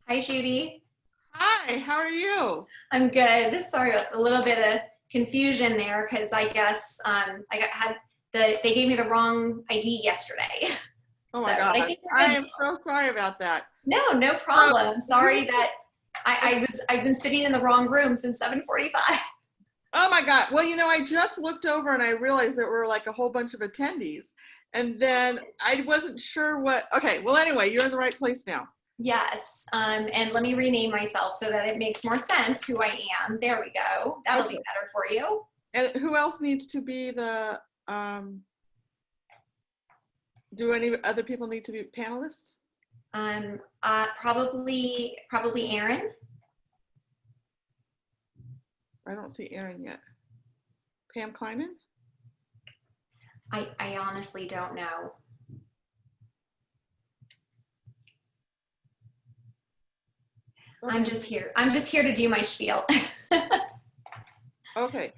Hi, Judy. Hi, how are you? I'm good. Sorry about a little bit of confusion there because I guess they gave me the wrong ID yesterday. Oh So, my but I God, think we're I good am now. so sorry about that. No So, problem. I'm sorry that I've been sitting in the wrong room since 7:45. oh my God. Well, I just looked over and I realized there were like a whole bunch of attendees. And then I wasn't sure what. Okay, well, anyway, you're in the right place now. Yes. And let me rename myself so that it makes more sense who I am. There we go. That'll be Okay. better for you. And who else needs to be do any other people need to be panelists? Probably Aaron. I don't see Aaron yet. Pam Kleiman? I honestly don't know. Okay. I'm just here. I'm just here to do my spiel. Okay.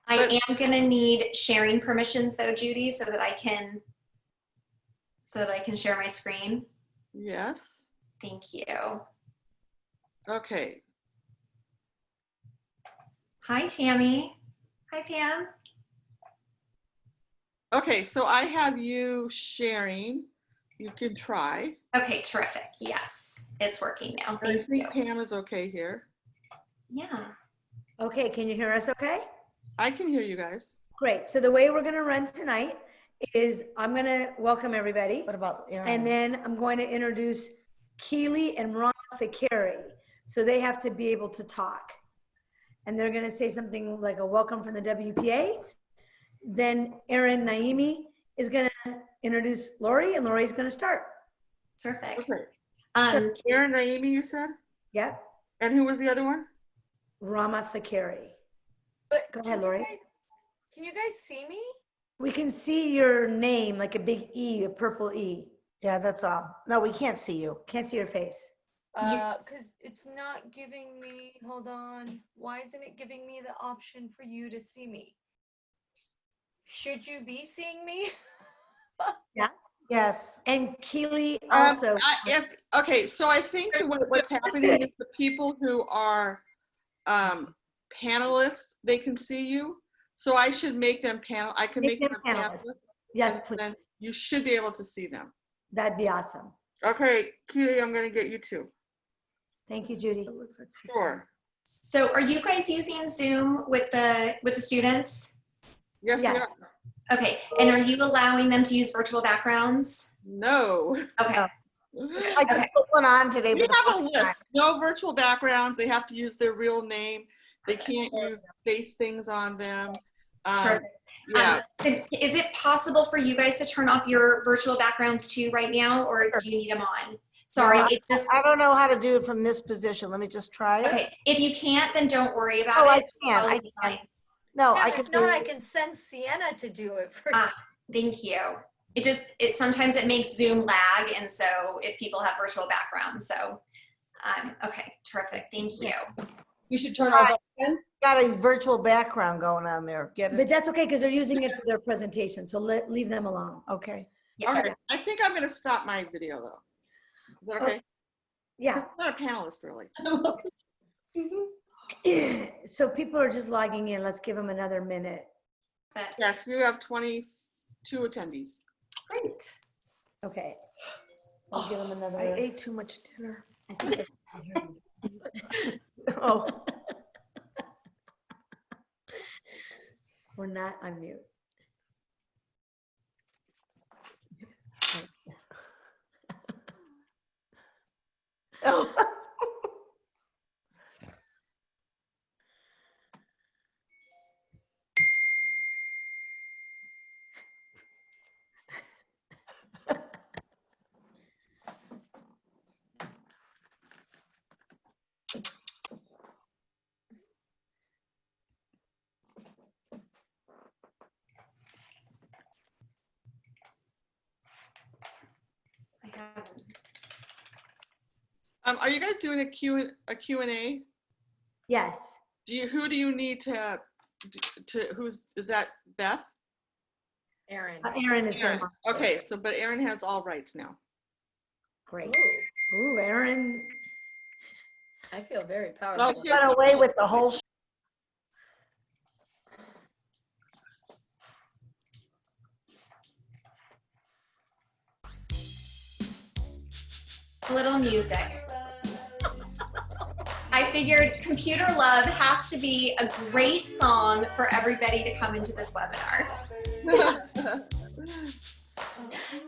I am gonna need sharing permissions though, Judy, so that I can share my screen. Yes. Thank you. Okay. Hi, Tammy. Hi, Pam. Okay, so I have you sharing. You can try. Okay, terrific. Yes, it's working now. And I Thank you. think Pam is okay here. Yeah. Okay, can you hear us okay? I can hear you guys. Great. So the way we're going to run tonight is I'm going to welcome everybody. What about Aaron? And then I'm going to introduce Keely and Ron Ficari. So they have to be able to talk. And they're going to say something like a welcome from the WPA. Then Erin Naimi is going to introduce Lori, and Lori's going to start. Terrific. Okay. Um, Erin Naimi, you said? Yep. And who was the other one? Rama Ficari. But Go ahead, Lori. Can you guys see me? We can see your name, like a big E, a purple E. Yeah, that's all. No, we can't see you. Can't see your face. Because it's not giving me, hold on. Why isn't it giving me the option for you to see me? Should you be seeing me? Yes. And Keely also. Okay, so I think what's happening is the people who are panelists, they can see you. So I should make them panel. I can make them a panelist. Yes, and then please. you should be able to see them. That'd be awesome. Okay, Keely, I'm going to get you too. Thank you, Judy. Sure. so are you guys using Zoom with the students? Yes, Yes. we are. Okay. And are you allowing them to use virtual backgrounds? No. Okay. I just put one on today. We for the have a first time. list. No virtual backgrounds. They have to use their real name. They can't use face things on them. Sure. Yeah. Is it possible for you guys to turn off your virtual backgrounds too right now, or do you need them on? Sorry, No, it just, I don't know how to do it from this position. Let me just try it. okay. If you can't, then don't worry about Oh, I it. can. Probably I can. fine. No, Yeah, I if can not, do I it. can send Sienna to do it for Ah, thank you. It sometimes it makes Zoom lag, and so if people have virtual backgrounds, so okay, terrific. Thank you. You should turn ours off again. Got a virtual background going on there. Get But it? that's okay because they're using it for their presentation. So leave them alone. Okay. Yeah. Okay. I think I'm going to stop my video though. Is that okay? Yeah. I'm not a panelist really. So people are just logging in. Let's give them another minute. Yes, you have 22 attendees. Great. Okay. I'll give them another. I ate too much dinner. I think I- Oh, We're not on mute. oh. I haven't. Are you guys doing a Q&A? Yes. Who do you need is that Beth? Aaron. Aaron is going Aaron. to. Okay, but Aaron has all rights now. Great. Ooh, Aaron I feel very Oh, powerful. just- Got away with the whole. Little music. I figured Computer Love has to be a great song for everybody to come into this webinar.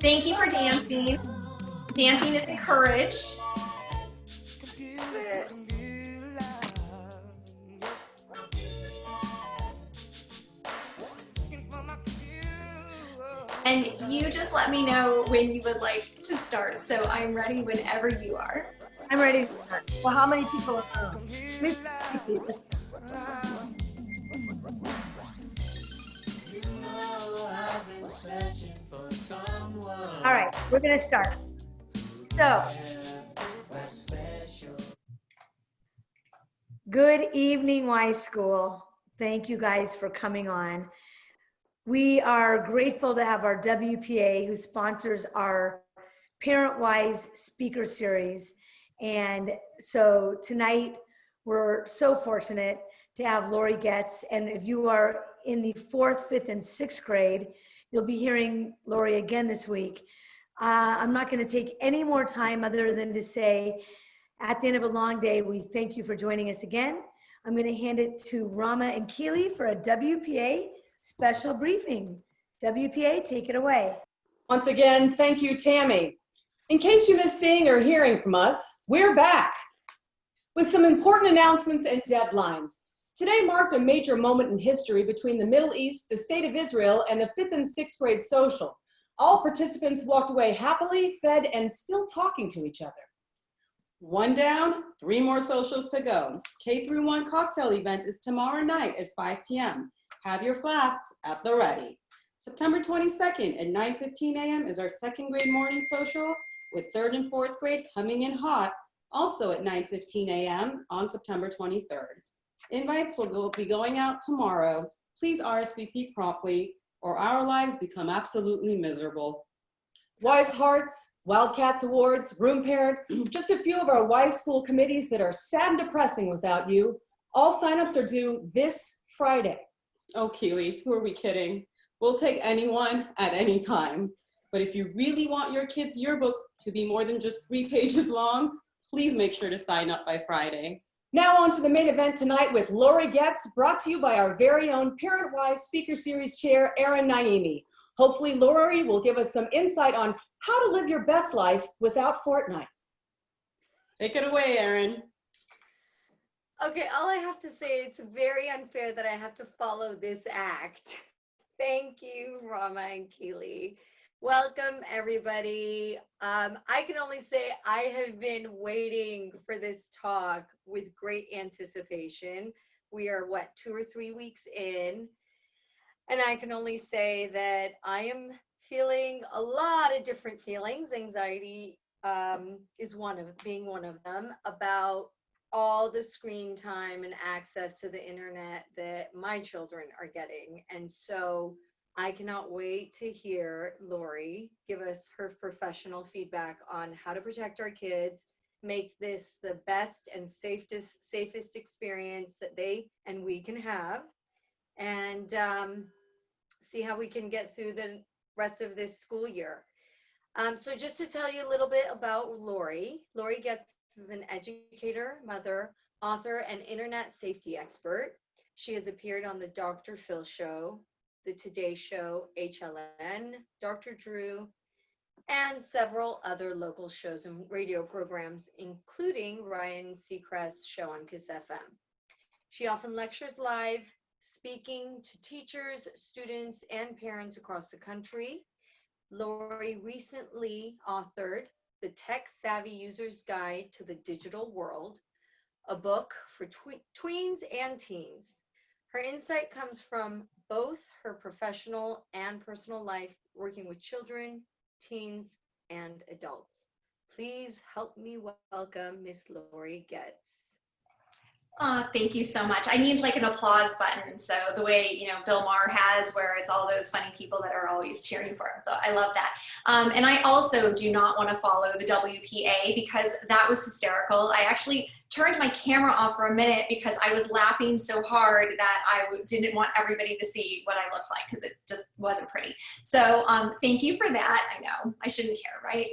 Thank you for dancing. Dancing is encouraged. And you just let me know when you would like to start. So I'm ready whenever you are. I'm ready. Well, how many people are on? Let's- All right, we're gonna start. So, good evening, Y School. Thank you guys for coming on. We are grateful to have our WPA who sponsors our Parent-Wise speaker series. And so tonight, we're so fortunate to have Lori Getz. And if you are in the 4th, 5th, and 6th grade, you'll be hearing Lori again this week. I'm not going to take any more time other than to say, at the end of a long day, we thank you for joining us again. I'm going to hand it to Rama and Keely for a WPA special briefing. WPA, take it away. Once again, thank you, Tammy. In case you missed seeing or hearing from us, we're back with some important announcements and deadlines. Today marked a major moment in history between the Middle East, the State of Israel, and the 5th and 6th grade social. All participants walked away happily, fed, and still talking to each other. One down, 3 more socials to go. K-1 cocktail event is tomorrow night at 5 p.m. Have your flasks at the ready. September 22nd at 9:15 a.m. is our 2nd grade morning social, with 3rd and 4th grade coming in hot, also at 9:15 a.m. on September 23rd. Invites will be going out tomorrow. Please RSVP promptly, or our lives become absolutely miserable. Wise Hearts, Wildcats Awards, Room Parent, just a few of our Wise School committees that are sad and depressing without you. All signups are due this Friday. Oh, Keely, who are we kidding? We'll take anyone at any time. But if you really want your kid's yearbook to be more than just 3 pages long, please make sure to sign up by Friday. Now on to the main event tonight with Lori Getz, brought to you by our very own Parent-Wise Speaker Series Chair, Erin Naimi. Hopefully Lori will give us some insight on how to live your best life without Fortnite. Take it away, Erin. Okay, all I have to say, it's very unfair that I have to follow this act. Thank you, Rama and Keely. Welcome, everybody. I can only say I have been waiting for this talk with great anticipation. We are, 2 or 3 weeks in? And I can only say that I am feeling a lot of different feelings. Anxiety is being one of them, about all the screen time and access to the internet that my children are getting. And so I cannot wait to hear Lori give us her professional feedback on how to protect our kids, make this the best and safest experience that they and we can have, and see how we can get through the rest of this school year. So just to tell you a little bit about Lori Getz is an educator, mother, author, and internet safety expert. She has appeared on the Dr. Phil Show, the Today Show, HLN, Dr. Drew, and several other local shows and radio programs, including Ryan Seacrest's show on KISS FM. She often lectures live, speaking to teachers, students, and parents across the country. Lori recently authored The Tech Savvy User's Guide to the Digital World, a book for tweens and teens. Her insight comes from both her professional and personal life working with children, teens, and adults. Please help me welcome Miss Lori Getz. Thank you so much. I need like an applause button. So the way, Bill Maher has, where it's all those funny people that are always cheering for him. So I love that. And I also do not want to follow the WPA because that was hysterical. I actually turned my camera off for a minute because I was laughing so hard that I didn't want everybody to see what I looked like because it just wasn't pretty. So thank you for that. I know I shouldn't care, right?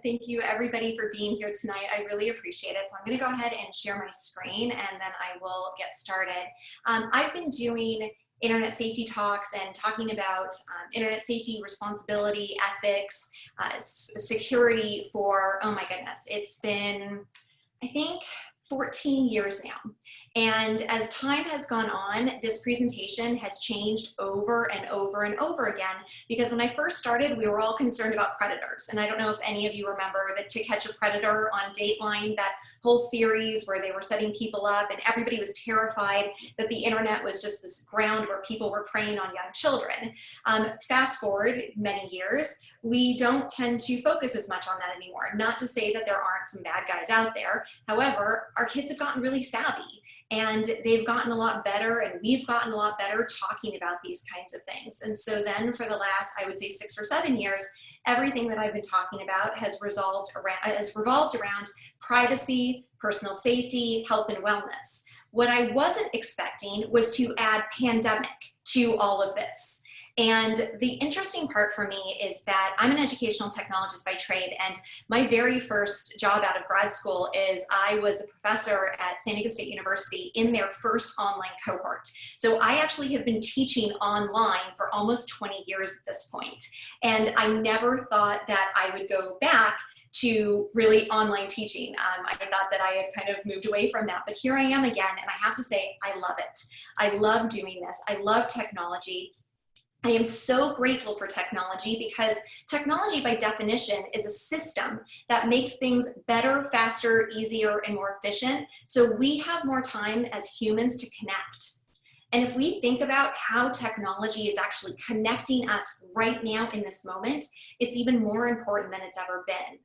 Thank you everybody for being here tonight. I really appreciate it. So I'm going to go ahead and share my screen and then I will get started. I've been doing internet safety talks and talking about internet safety, responsibility, ethics, security for, oh my goodness, it's been, I think, 14 years now. And as time has gone on, this presentation has changed over and over and over again, because when I first started, we were all concerned about predators. And I don't know if any of you remember that To Catch a Predator on Dateline, that whole series where they were setting people up and everybody was terrified that the internet was just this ground where people were preying on young children. Fast forward many years, we don't tend to focus as much on that anymore. Not to say that there aren't some bad guys out there. However, our kids have gotten really savvy. And they've gotten a lot better, and we've gotten a lot better talking about these kinds of things. And so then for the last, I would say 6 or 7 years, everything that I've been talking about has revolved around privacy, personal safety, health and wellness. What I wasn't expecting was to add pandemic to all of this. And the interesting part for me is that I'm an educational technologist by trade, and my very first job out of grad school is I was a professor at San Diego State University in their first online cohort. So I actually have been teaching online for almost 20 years at this point. And I never thought that I would go back to really online teaching. I thought that I had kind of moved away from that, but here I am again, and I have to say, I love it. I love doing this. I love technology. I am so grateful for technology because technology by definition is a system that makes things better, faster, easier, and more efficient. So we have more time as humans to connect. And if we think about how technology is actually connecting us right now in this moment, it's even more important than it's ever been.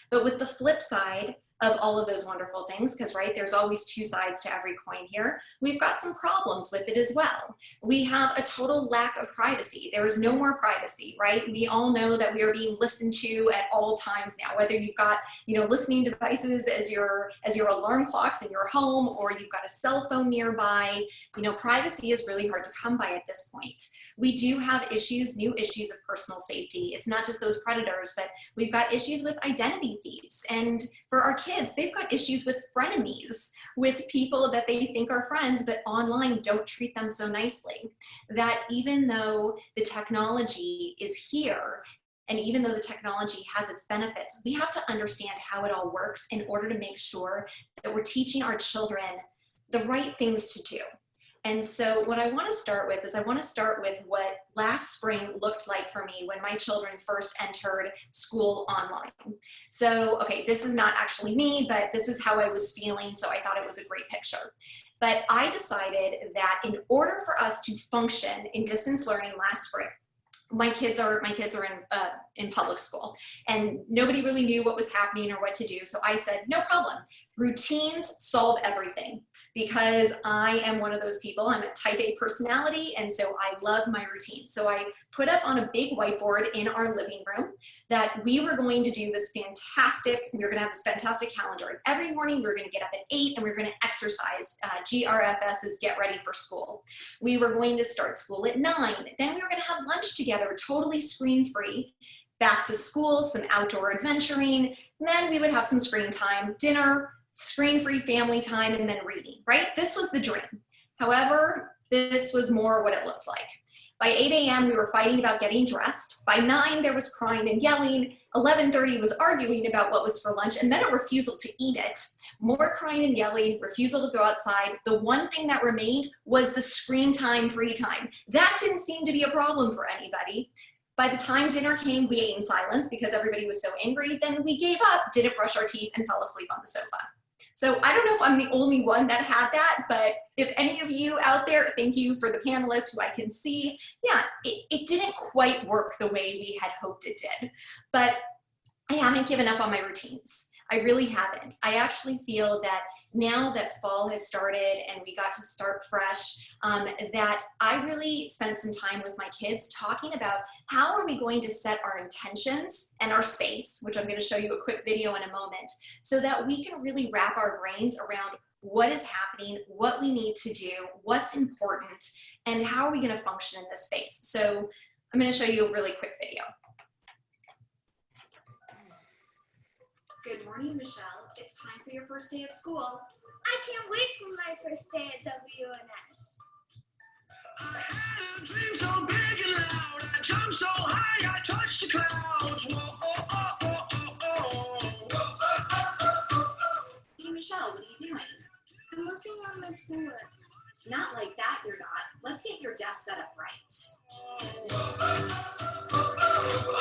But with the flip side of all of those wonderful things, because right, there's always two sides to every coin here, we've got some problems with it as well. We have a total lack of privacy. There is no more privacy, right? We all know that we are being listened to at all times now, whether you've got, listening devices as your alarm clocks in your home, or you've got a cell phone nearby. Privacy is really hard to come by at this point. We do have new issues of personal safety. It's not just those predators, but we've got issues with identity thieves. And for our kids, they've got issues with frenemies, with people that they think are friends, but online don't treat them so nicely. That even though the technology is here, and even though the technology has its benefits, we have to understand how it all works in order to make sure that we're teaching our children the right things to do. And so what I want to start with is what last spring looked like for me when my children first entered school online. So, okay, this is not actually me, but this is how I was feeling, so I thought it was a great picture. But I decided that in order for us to function in distance learning last spring, my kids are in public school, and nobody really knew what was happening or what to do. So I said, no problem. Routines solve everything, because I am one of those people. I'm a type A personality, and so I love my routine. So I put up on a big whiteboard in our living room that we were going to do this we were going to have this fantastic calendar. Every morning we were going to get up at 8 and we were going to exercise. GRFS is get ready for school. We were going to start school at 9. Then we were going to have lunch together, totally screen-free. Back to school, some outdoor adventuring. Then we would have some screen time, dinner, screen-free family time, and then reading, right? This was the dream. However, this was more what it looked like. By 8 a.m., we were fighting about getting dressed. By 9, there was crying and yelling. 11:30 was arguing about what was for lunch, and then a refusal to eat it. More crying and yelling, refusal to go outside. The one thing that remained was the screen time, free time. That didn't seem to be a problem for anybody. By the time dinner came, we ate in silence because everybody was so angry. Then we gave up, didn't brush our teeth, and fell asleep on the sofa. So I don't know if I'm the only one that had that, but if any of you out there, thank you for the panelists who I can see. Yeah, it didn't quite work the way we had hoped it did, but I haven't given up on my routines. I really haven't. I actually feel that now that fall has started and we got to start fresh, that I really spent some time with my kids talking about how are we going to set our intentions and our space, which I'm going to show you a quick video in a moment, so that we can really wrap our brains around what is happening, what we need to do, what's important, and how are we going to function in this space. So I'm going to show you a really quick video. Good morning, Michelle. It's time for your first day at school. I can't wait for my first day at WNS. I had a dream so big and loud. I jumped so high, I touched the clouds. Whoa, oh, oh, oh, oh, oh. Whoa, oh, oh, oh, oh, oh. Hey, Michelle, what are you doing? I'm working on my schoolwork. Not like that, you're not. Let's get your desk set up right.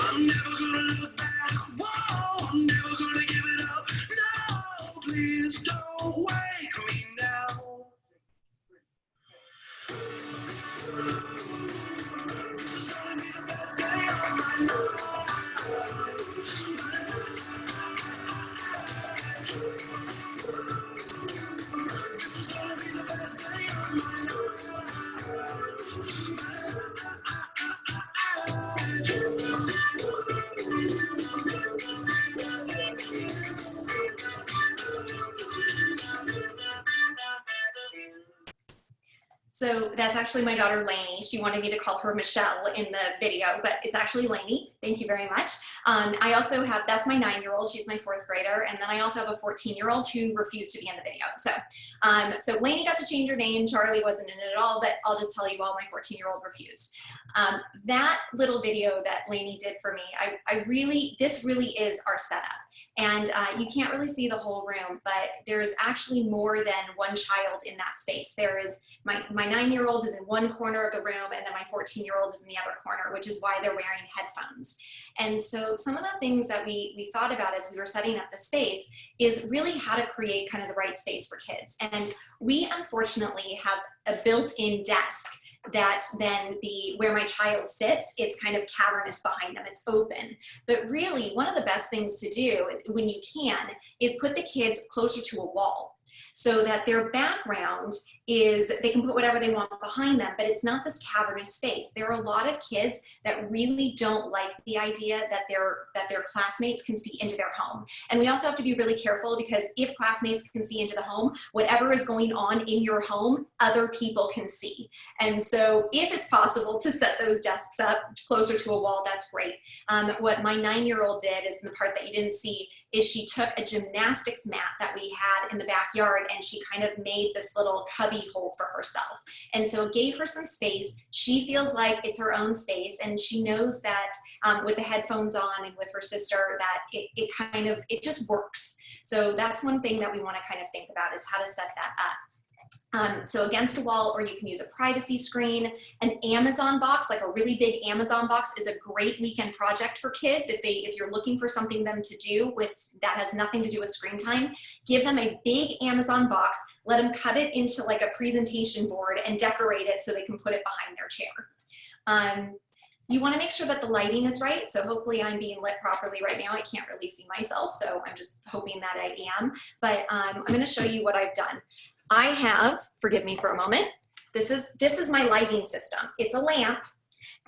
I'm never gonna look back. Whoa, I'm never gonna give it up. No, please don't wake me now. This is gonna be the best day of my life. This is gonna be the best day of my life. So that's actually my daughter, Lainey. She wanted me to call her Michelle in the video, but it's actually Lainey. Thank you very much. I also have, that's my 9-year-old. She's my 4th grader. And then I also have a 14-year-old who refused to be in the video. So Lainey got to change her name. Charlie wasn't in it at all, but I'll just tell you all, my 14-year-old refused. That little video that Lainey did for me, this really is our setup. And you can't really see the whole room, but there is actually more than one child in that space. There is, my 9-year-old is in one corner of the room, and then my 14-year-old is in the other corner, which is why they're wearing headphones. And so some of the things that we thought about as we were setting up the space is really how to create kind of the right space for kids. And we unfortunately have a built-in desk that then where my child sits, it's kind of cavernous behind them, it's open. But really, one of the best things to do when you can is put the kids closer to a wall, so that their background is, they can put whatever they want behind them, but it's not this cavernous space. There are a lot of kids that really don't like the idea that their classmates can see into their home. And we also have to be really careful, because if classmates can see into the home, whatever is going on in your home, other people can see. And so if it's possible to set those desks up closer to a wall, that's great. What my 9-year-old did, is in the part that you didn't see, is she took a gymnastics mat that we had in the backyard and she kind of made this little cubby hole for herself. And so it gave her some space. She feels like it's her own space, and she knows that with the headphones on and with her sister, that it just works. So that's one thing that we want to kind of think about, is how to set that up. So against a wall, or you can use a privacy screen. An Amazon box, like a really big Amazon box, is a great weekend project for kids. If you're looking for something them to do that has nothing to do with screen time, give them a big Amazon box, let them cut it into like a presentation board and decorate it so they can put it behind their chair. You want to make sure that the lighting is right. So hopefully I'm being lit properly right now. I can't really see myself, so I'm just hoping that I am. But I'm going to show you what I've done. I have, forgive me for a moment, this is my lighting system. It's a lamp,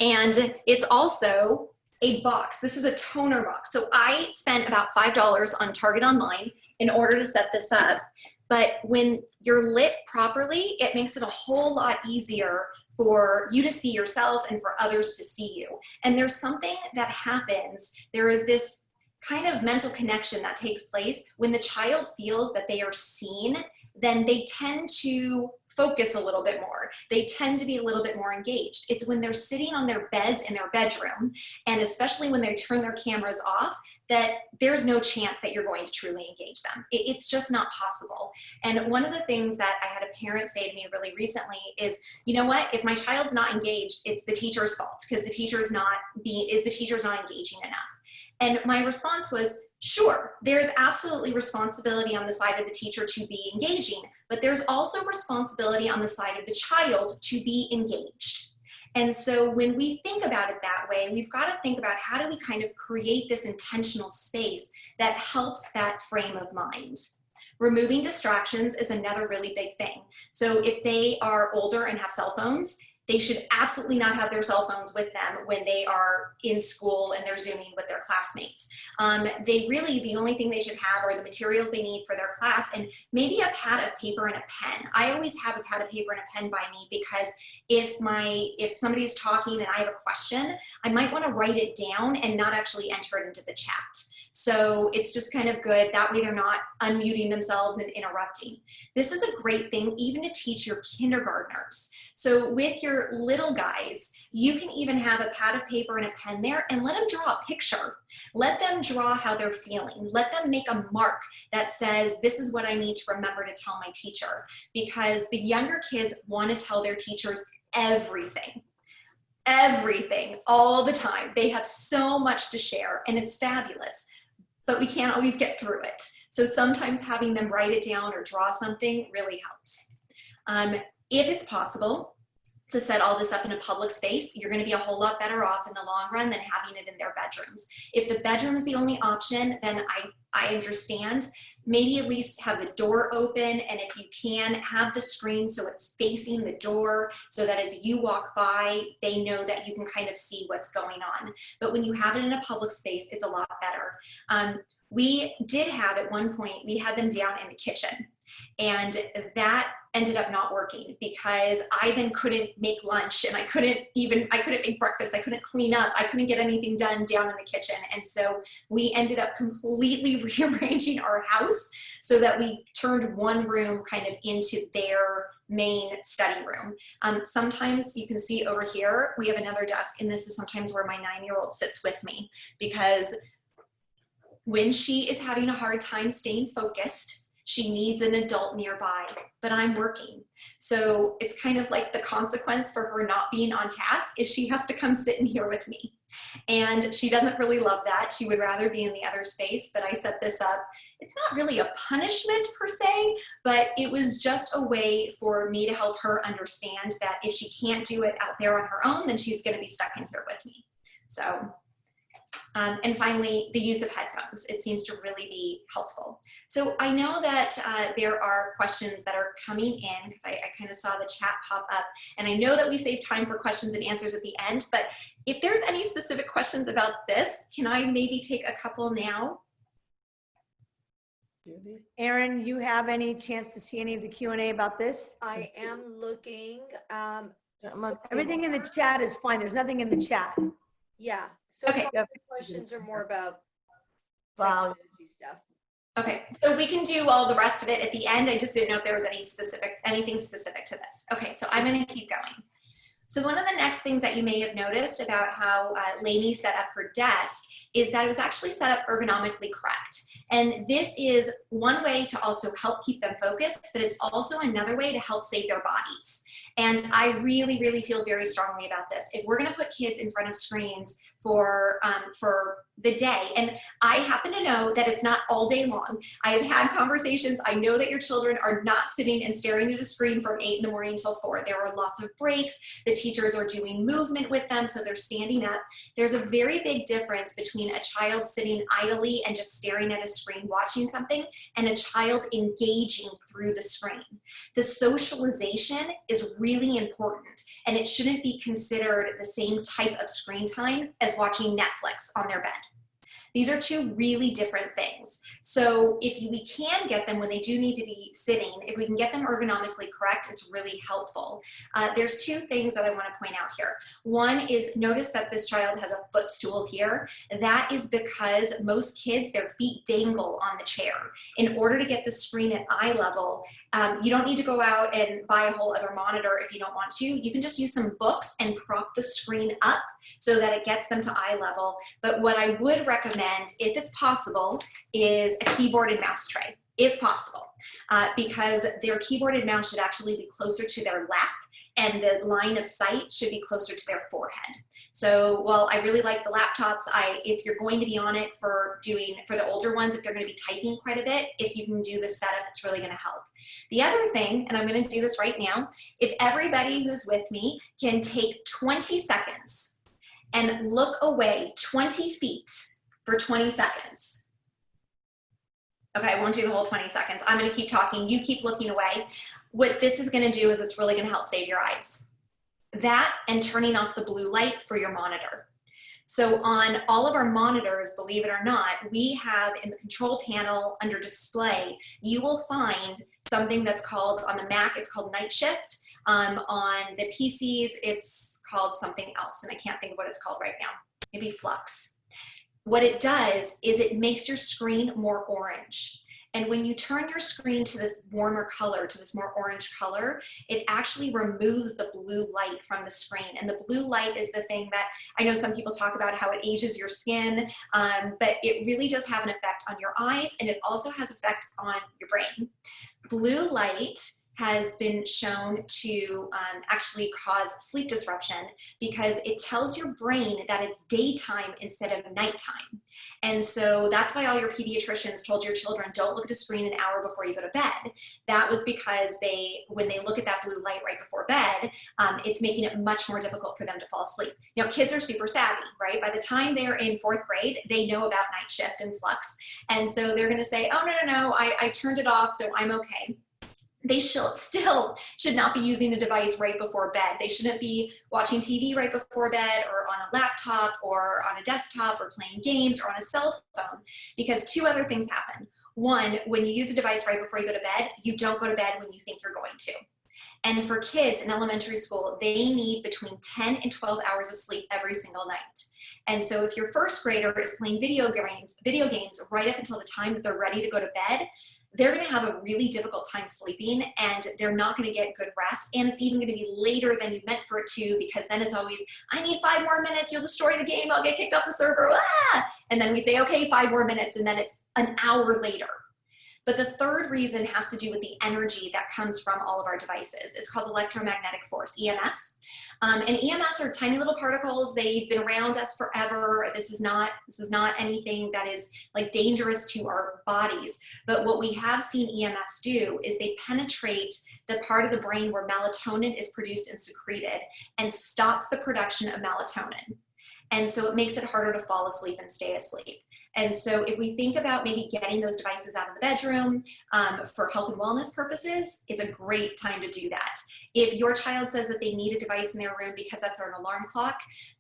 and it's also a box. This is a toner box. So I spent about $5 on Target Online in order to set this up. But when you're lit properly, it makes it a whole lot easier for you to see yourself and for others to see you. And there's something that happens. There is this kind of mental connection that takes place when the child feels that they are seen. Then they tend to focus a little bit more. They tend to be a little bit more engaged. It's when they're sitting on their beds in their bedroom, and especially when they turn their cameras off, that there's no chance that you're going to truly engage them. It's just not possible. And one of the things that I had a parent say to me really recently is, you know what, if my child's not engaged, it's the teacher's fault, because the teacher's not engaging enough. And my response was, sure, there's absolutely responsibility on the side of the teacher to be engaging, but there's also responsibility on the side of the child to be engaged. And so when we think about it that way, we've got to think about how do we kind of create this intentional space that helps that frame of mind. Removing distractions is another really big thing. So if they are older and have cell phones, they should absolutely not have their cell phones with them when they are in school and they're Zooming with their classmates. The only thing they should have are the materials they need for their class and maybe a pad of paper and a pen. I always have a pad of paper and a pen by me because if somebody's talking and I have a question, I might want to write it down and not actually enter it into the chat. So it's just kind of good. That way they're not unmuting themselves and interrupting. This is a great thing even to teach your kindergartners. So with your little guys, you can even have a pad of paper and a pen there and let them draw a picture. Let them draw how they're feeling. Let them make a mark that says, this is what I need to remember to tell my teacher. Because the younger kids want to tell their teachers everything all the time. They have so much to share and it's fabulous, but we can't always get through it. So sometimes having them write it down or draw something really helps. If it's possible to set all this up in a public space, you're going to be a whole lot better off in the long run than having it in their bedrooms. If the bedroom is the only option, then I understand. Maybe at least have the door open, and if you can, have the screen so it's facing the door so that as you walk by, they know that you can kind of see what's going on. But when you have it in a public space, it's a lot better. We did have at one point, we had them down in the kitchen, and that ended up not working because I then couldn't make lunch and I couldn't make breakfast, I couldn't clean up, I couldn't get anything done down in the kitchen. And so we ended up completely rearranging our house so that we turned one room kind of into their main study room. Sometimes you can see over here, we have another desk, and this is sometimes where my 9-year-old sits with me because when she is having a hard time staying focused, she needs an adult nearby, but I'm working. So it's kind of like the consequence for her not being on task is she has to come sit in here with me. And she doesn't really love that. She would rather be in the other space, but I set this up. It's not really a punishment per se, but it was just a way for me to help her understand that if she can't do it out there on her own, then she's gonna be stuck in here with me. So. And finally, the use of headphones. It seems to really be helpful. So I know that there are questions that are coming in because I kind of saw the chat pop up. And I know that we save time for questions and answers at the end, but if there's any specific questions about this, can I maybe take a couple now? Erin, you have any chance to see any of the Q&A about this? I am looking. Everything in the chat is fine. There's nothing in the chat. Yeah, so Okay. far the questions are more about Wow. technology stuff. Okay, so we can do all the rest of it at the end. I just didn't know if there was anything specific to this. Okay, so I'm gonna keep going. So one of the next things that you may have noticed about how Lainey set up her desk is that it was actually set up ergonomically correct. And this is one way to also help keep them focused, but it's also another way to help save their bodies. And I really, really feel very strongly about this. If we're gonna put kids in front of screens for the day, and I happen to know that it's not all day long. I have had conversations, I know that your children are not sitting and staring at a screen from 8 in the morning until 4. There are lots of breaks, the teachers are doing movement with them, so they're standing up. There's a very big difference between a child sitting idly and just staring at a screen watching something, and a child engaging through the screen. The socialization is really important, and it shouldn't be considered the same type of screen time as watching Netflix on their bed. These are two really different things. So if we can get them when they do need to be sitting, if we can get them ergonomically correct, it's really helpful. There's two things that I want to point out here. One is notice that this child has a footstool here. That is because most kids, their feet dangle on the chair. In order to get the screen at eye level, you don't need to go out and buy a whole other monitor if you don't want to. You can just use some books and prop the screen up so that it gets them to eye level. But what I would recommend, if it's possible, is a keyboard and mouse tray, if possible, because their keyboard and mouse should actually be closer to their lap, and the line of sight should be closer to their forehead. So while I really like the laptops, if you're going to be on it for the older ones, if they're going to be typing quite a bit, if you can do this setup, it's really going to help. The other thing, and I'm going to do this right now, if everybody who's with me can take 20 seconds and look away 20 feet for 20 seconds. Okay, I won't do the whole 20 seconds. I'm gonna keep talking. You keep looking away. What this is gonna do is it's really gonna help save your eyes. That and turning off the blue light for your monitor. So on all of our monitors, believe it or not, we have in the control panel under display, you will find something that's called, on the Mac, it's called night shift. On the PCs, it's called something else, and I can't think of what it's called right now. Maybe flux. What it does is it makes your screen more orange. And when you turn your screen to this warmer color, to this more orange color, it actually removes the blue light from the screen. And the blue light is the thing that I know some people talk about how it ages your skin, but it really does have an effect on your eyes, and it also has effect on your brain. Blue light has been shown to actually cause sleep disruption because it tells your brain that it's daytime instead of nighttime. And so that's why all your pediatricians told your children, don't look at a screen an hour before you go to bed. That was because when they look at that blue light right before bed, it's making it much more difficult for them to fall asleep. Now, kids are super savvy, right? By the time they're in 4th grade, they know about night shift and flux. And so they're gonna say, oh, no, I turned it off, so I'm okay. They still should not be using a device right before bed. They shouldn't be watching TV right before bed, or on a laptop, or on a desktop, or playing games, or on a cell phone, because 2 other things happen. 1, when you use a device right before you go to bed, you don't go to bed when you think you're going to. And for kids in elementary school, they need between 10 and 12 hours of sleep every single night. And so if your 1st grader is playing video games right up until the time that they're ready to go to bed, they're going to have a really difficult time sleeping, and they're not going to get good rest. And it's even going to be later than you meant for it to, because then it's always, I need 5 more minutes. You'll destroy the game. I'll get kicked off the server. Ah! And then we say, okay, 5 more minutes. And then it's an hour later. But the 3rd reason has to do with the energy that comes from all of our devices. It's called electromagnetic force, EMS. And EMS are tiny little particles. They've been around us forever. This is not anything that is like dangerous to our bodies. But what we have seen EMFs do is they penetrate the part of the brain where melatonin is produced and secreted, and stops the production of melatonin. And so it makes it harder to fall asleep and stay asleep. And so if we think about maybe getting those devices out of the bedroom for health and wellness purposes, it's a great time to do that. If your child says that they need a device in their room because that's an alarm clock,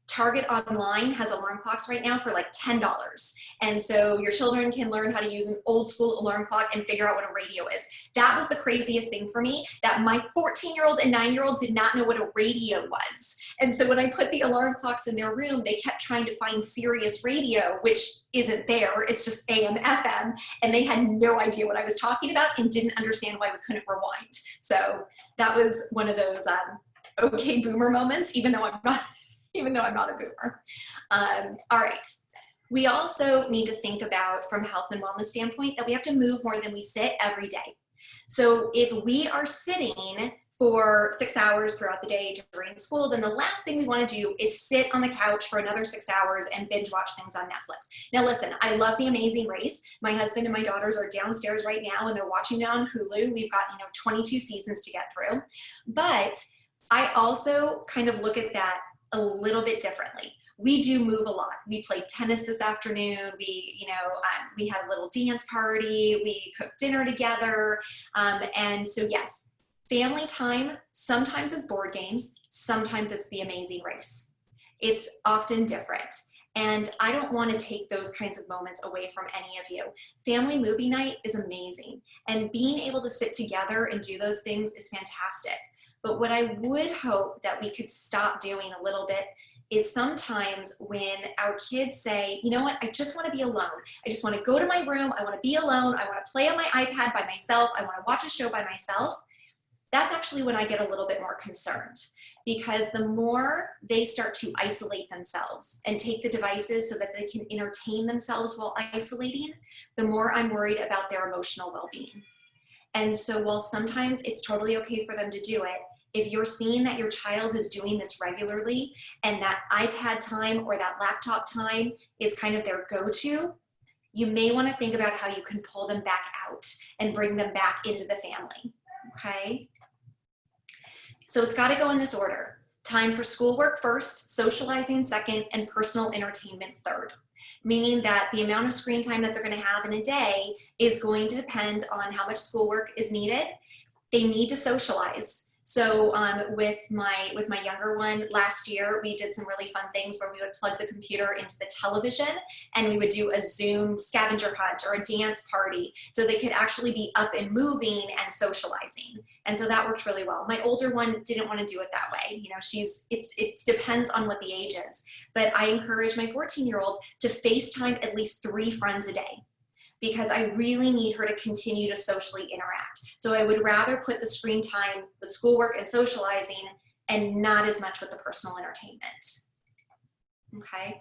Target online has alarm clocks right now for like $10. And so your children can learn how to use an old school alarm clock and figure out what a radio is. That was the craziest thing for me, that my 14-year-old and 9-year-old did not know what a radio was. And so when I put the alarm clocks in their room, they kept trying to find Sirius radio, which isn't there. It's just AM, FM. And they had no idea what I was talking about and didn't understand why we couldn't rewind. So that was one of those okay boomer moments, even though I'm not a boomer. All right. We also need to think about, from a health and wellness standpoint, that we have to move more than we sit every day. So if we are sitting for 6 hours throughout the day during school, then the last thing we want to do is sit on the couch for another 6 hours and binge watch things on Netflix. Now listen, I love The Amazing Race. My husband and my daughters are downstairs right now and they're watching it on Hulu. We've got 22 seasons to get through. But I also kind of look at that a little bit differently. We do move a lot. We played tennis this afternoon. We had a little dance party. We cooked dinner together. And so yes, family time sometimes is board games. Sometimes it's The Amazing Race. It's often different. And I don't want to take those kinds of moments away from any of you. Family movie night is amazing. And being able to sit together and do those things is fantastic. But what I would hope that we could stop doing a little bit is sometimes when our kids say, you know what, I just want to be alone. I just want to go to my room. I want to be alone. I want to play on my iPad by myself. I want to watch a show by myself. That's actually when I get a little bit more concerned, because the more they start to isolate themselves and take the devices so that they can entertain themselves while isolating, the more I'm worried about their emotional well-being. And so while sometimes it's totally okay for them to do it, if you're seeing that your child is doing this regularly and that iPad time or that laptop time is kind of their go-to, you may want to think about how you can pull them back out and bring them back into the family, okay? So it's got to go in this order. time for schoolwork first, socializing second, and personal entertainment third. Meaning that the amount of screen time that they're going to have in a day is going to depend on how much schoolwork is needed. They need to socialize. So with my younger one last year, we did some really fun things where we would plug the computer into the television and we would do a Zoom scavenger hunt or a dance party so they could actually be up and moving and socializing. And so that worked really well. My older one didn't want to do it that way. You know, it depends on what the age is. But I encourage my 14-year-old to FaceTime at least 3 friends a day, because I really need her to continue to socially interact. So I would rather put the screen time with schoolwork and socializing and not as much with the personal entertainment. Okay?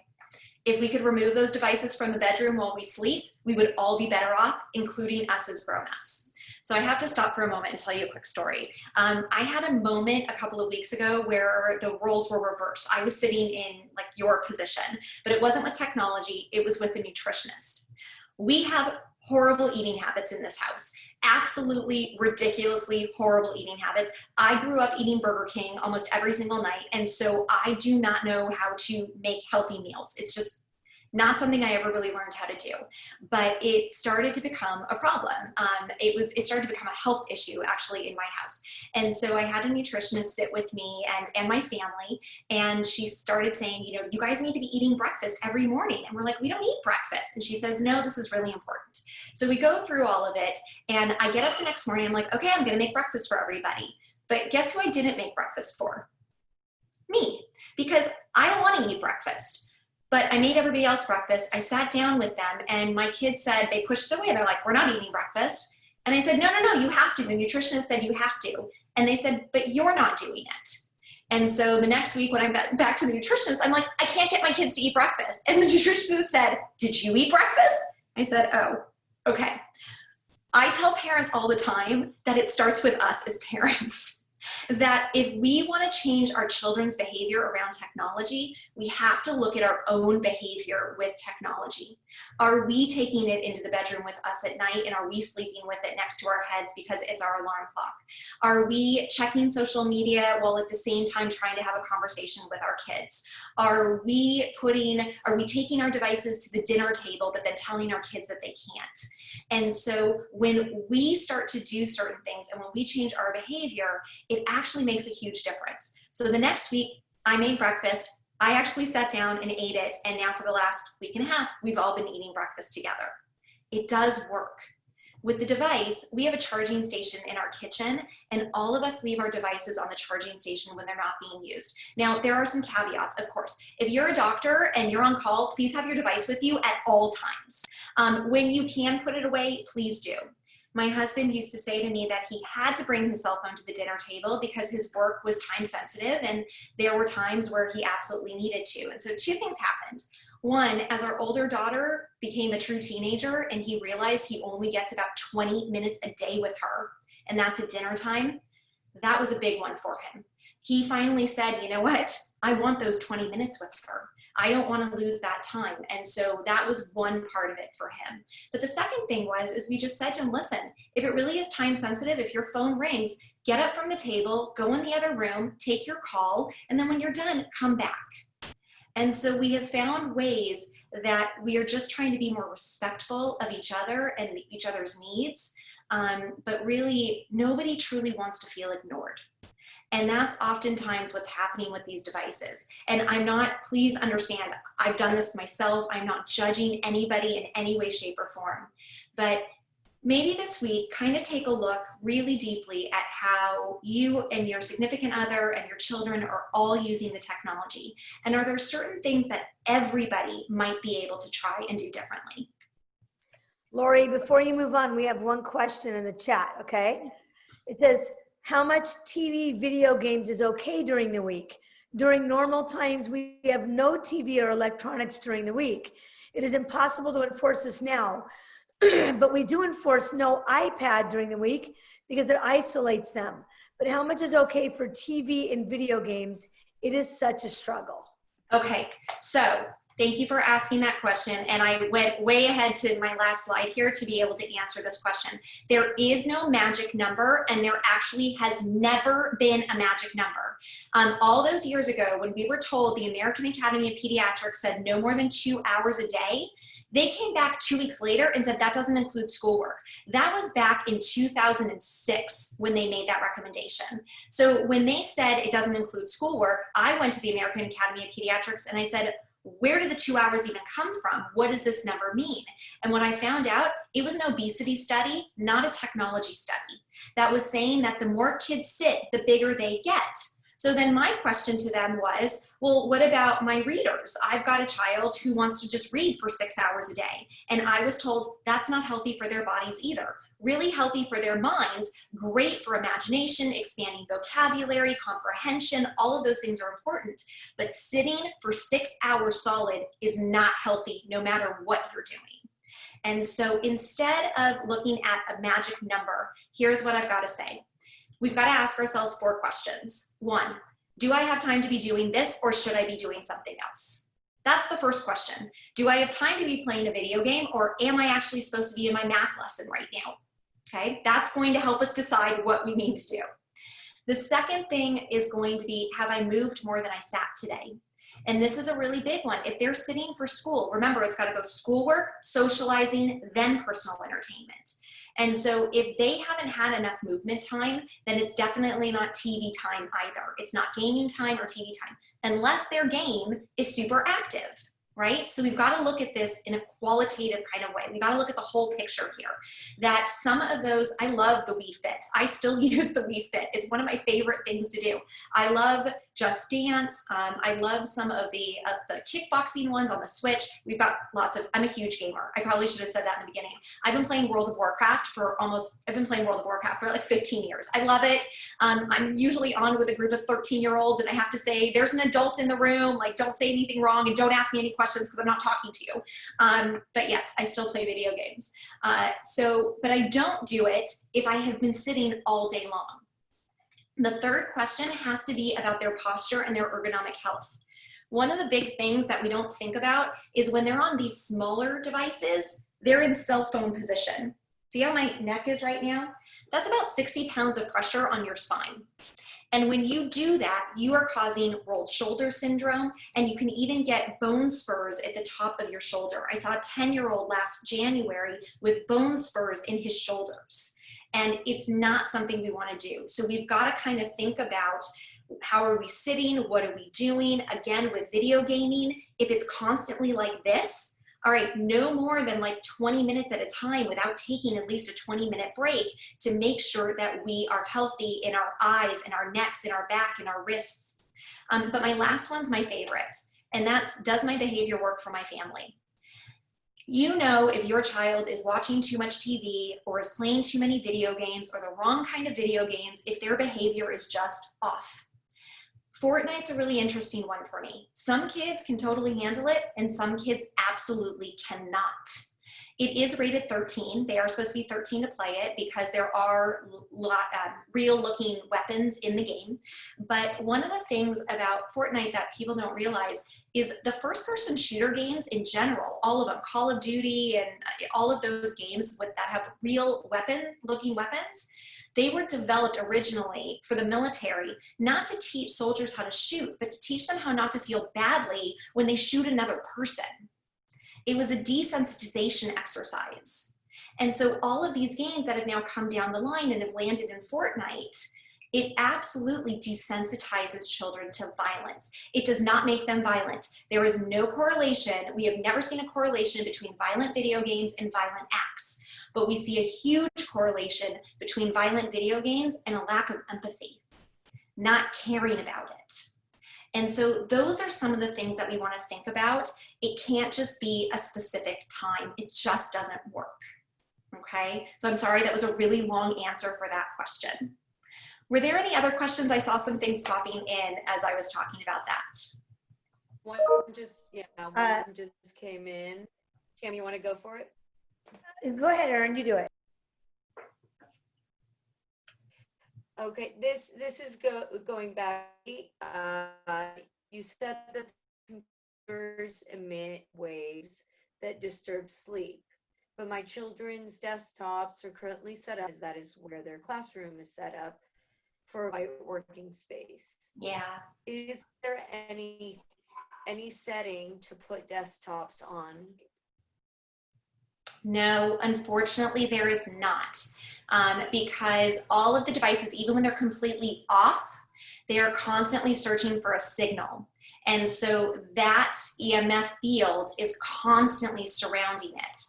If we could remove those devices from the bedroom while we sleep, we would all be better off, including us as grown-ups. So I have to stop for a moment and tell you a quick story. I had a moment a couple of weeks ago where the roles were reversed. I was sitting in like your position, but it wasn't with technology, it was with the nutritionist. We have horrible eating habits in this house. Absolutely ridiculously horrible eating habits. I grew up eating Burger King almost every single night, and so I do not know how to make healthy meals. It's just not something I ever really learned how to do, but it started to become a problem. It started to become a health issue actually in my house. And so I had a nutritionist sit with me and my family, and she started saying, you know, you guys need to be eating breakfast every morning. And we're like, we don't eat breakfast. And she says, no, this is really important. So we go through all of it, and I get up the next morning, I'm like, okay, I'm gonna make breakfast for everybody. But guess who I didn't make breakfast for? Me, because I don't wanna eat breakfast. But I made everybody else breakfast. I sat down with them, and my kids said, they pushed it away. They're like, we're not eating breakfast. And I said, no, you have to. The nutritionist said you have to. And they said, but you're not doing it. And so the next week when I'm back to the nutritionist, I'm like, I can't get my kids to eat breakfast. And the nutritionist said, did you eat breakfast? I said, oh, okay. I tell parents all the time that it starts with us as parents. That if we want to change our children's behavior around technology, we have to look at our own behavior with technology. Are we taking it into the bedroom with us at night, and are we sleeping with it next to our heads because it's our alarm clock? Are we checking social media while at the same time trying to have a conversation with our kids? Are we taking our devices to the dinner table but then telling our kids that they can't? And so when we start to do certain things and when we change our behavior, it actually makes a huge difference. So the next week, I made breakfast. I actually sat down and ate it, and now for the last week and a half, we've all been eating breakfast together. It does work. With the device, we have a charging station in our kitchen, and all of us leave our devices on the charging station when they're not being used. Now, there are some caveats, of course. If you're a doctor and you're on call, please have your device with you at all times. When you can put it away, please do. My husband used to say to me that he had to bring his cell phone to the dinner table because his work was time sensitive, and there were times where he absolutely needed to. And so 2 things happened. One, as our older daughter became a true teenager and he realized he only gets about 20 minutes a day with her, and that's at dinner time, that was a big one for him. He finally said, you know what? I want those 20 minutes with her. I don't want to lose that time. And so that was one part of it for him. But the second thing is we just said to him, listen, if it really is time sensitive, if your phone rings, get up from the table, go in the other room, take your call, and then when you're done, come back. And so we have found ways that we are just trying to be more respectful of each other and each other's needs. But really, nobody truly wants to feel ignored. And that's oftentimes what's happening with these devices. And please understand, I've done this myself. I'm not judging anybody in any way, shape, or form. But maybe this week, kind of take a look really deeply at how you and your significant other and your children are all using the technology. And are there certain things that everybody might be able to try and do differently? Lori, before you move on, we have one question in the chat, okay? It says, how much TV video games is okay during the week? During normal times, we have no TV or electronics during the week. It is impossible to enforce this now, but we do enforce no iPad during the week because it isolates them. But how much is okay for TV and video games? It is such a struggle. Okay, so Thank you for asking that question. And I went way ahead to my last slide here to be able to answer this question. There is no magic number, and there actually has never been a magic number. All those years ago, when we were told the American Academy of Pediatrics said no more than 2 hours a day, they came back 2 weeks later and said that doesn't include schoolwork. That was back in 2006 when they made that recommendation. So when they said it doesn't include schoolwork, I went to the American Academy of Pediatrics and I said, where did the 2 hours even come from? What does this number mean? And when I found out, it was an obesity study, not a technology study, that was saying that the more kids sit, the bigger they get. So then my question to them was, well, what about my readers? I've got a child who wants to just read for 6 hours a day. And I was told that's not healthy for their bodies either. Really healthy for their minds, great for imagination, expanding vocabulary, comprehension, all of those things are important. But sitting for 6 hours solid is not healthy, no matter what you're doing. And so instead of looking at a magic number, here's what I've got to say. We've got to ask ourselves 4 questions. 1, do I have time to be doing this, or should I be doing something else? That's the first question. Do I have time to be playing a video game, or am I actually supposed to be in my math lesson right now? Okay, that's going to help us decide what we need to do. The second thing is going to be, have I moved more than I sat today? And this is a really big one. If they're sitting for school, remember it's got to go schoolwork, socializing, then personal entertainment. And so if they haven't had enough movement time, then it's definitely not TV time either. It's not gaming time or TV time, unless their game is super active, right? So we've got to look at this in a qualitative kind of way. We got to look at the whole picture here. That some of those, I love the Wii Fit. I still use the Wii Fit. It's one of my favorite things to do. I love Just Dance. I love some of the kickboxing ones on the Switch. We've got lots of, I'm a huge gamer. I probably should have said that in the beginning. I've been playing World of Warcraft for like 15 years. I love it. I'm usually on with a group of 13-year-olds and I have to say, there's an adult in the room, like don't say anything wrong and don't ask me any questions because I'm not talking to you. But yes, I still play video games. But I don't do it if I have been sitting all day long. The third question has to be about their posture and their ergonomic health. One of the big things that we don't think about is when they're on these smaller devices, they're in cell phone position. See how my neck is right now? That's about 60 pounds of pressure on your spine. And when you do that, you are causing rolled shoulder syndrome, and you can even get bone spurs at the top of your shoulder. I saw a 10-year-old last January with bone spurs in his shoulders. And it's not something we want to do. So we've got to kind of think about, how are we sitting? What are we doing? Again, with video gaming, if it's constantly like this, all right, no more than like 20 minutes at a time without taking at least a 20-minute break to make sure that we are healthy in our eyes, in our necks, in our back, in our wrists. But my last one's my favorite, and that's, does my behavior work for my family? You know, if your child is watching too much TV or is playing too many video games or the wrong kind of video games, if their behavior is just off. Fortnite's a really interesting one for me. Some kids can totally handle it and some kids absolutely cannot. It is rated 13. They are supposed to be 13 to play it because there are real looking weapons in the game. But one of the things about Fortnite that people don't realize is the first person shooter games in general, all of them, Call of Duty and all of those games that have real looking weapons, they were developed originally for the military, not to teach soldiers how to shoot, but to teach them how not to feel badly when they shoot another person. It was a desensitization exercise. And so all of these games that have now come down the line and have landed in Fortnite, it absolutely desensitizes children to violence. It does not make them violent. There is no correlation. We have never seen a correlation between violent video games and violent acts. But we see a huge correlation between violent video games and a lack of empathy, not caring about it. And so those are some of the things that we want to think about. It can't just be a specific time. It just doesn't work, okay? So I'm sorry, that was a really long answer for that question. Were there any other questions? I saw some things popping in as I was talking about that. One just came in. Tam, you want to go for it? Go ahead, Erin, you do it. Okay, this is going back. You said that computers emit waves that disturb sleep. But my children's desktops are currently set up, that is where their classroom is set up, for a quiet working space. Yeah. Is there any setting to put desktops on? No, unfortunately, there is not. Because all of the devices, even when they're completely off, they are constantly searching for a signal. And so that EMF field is constantly surrounding it.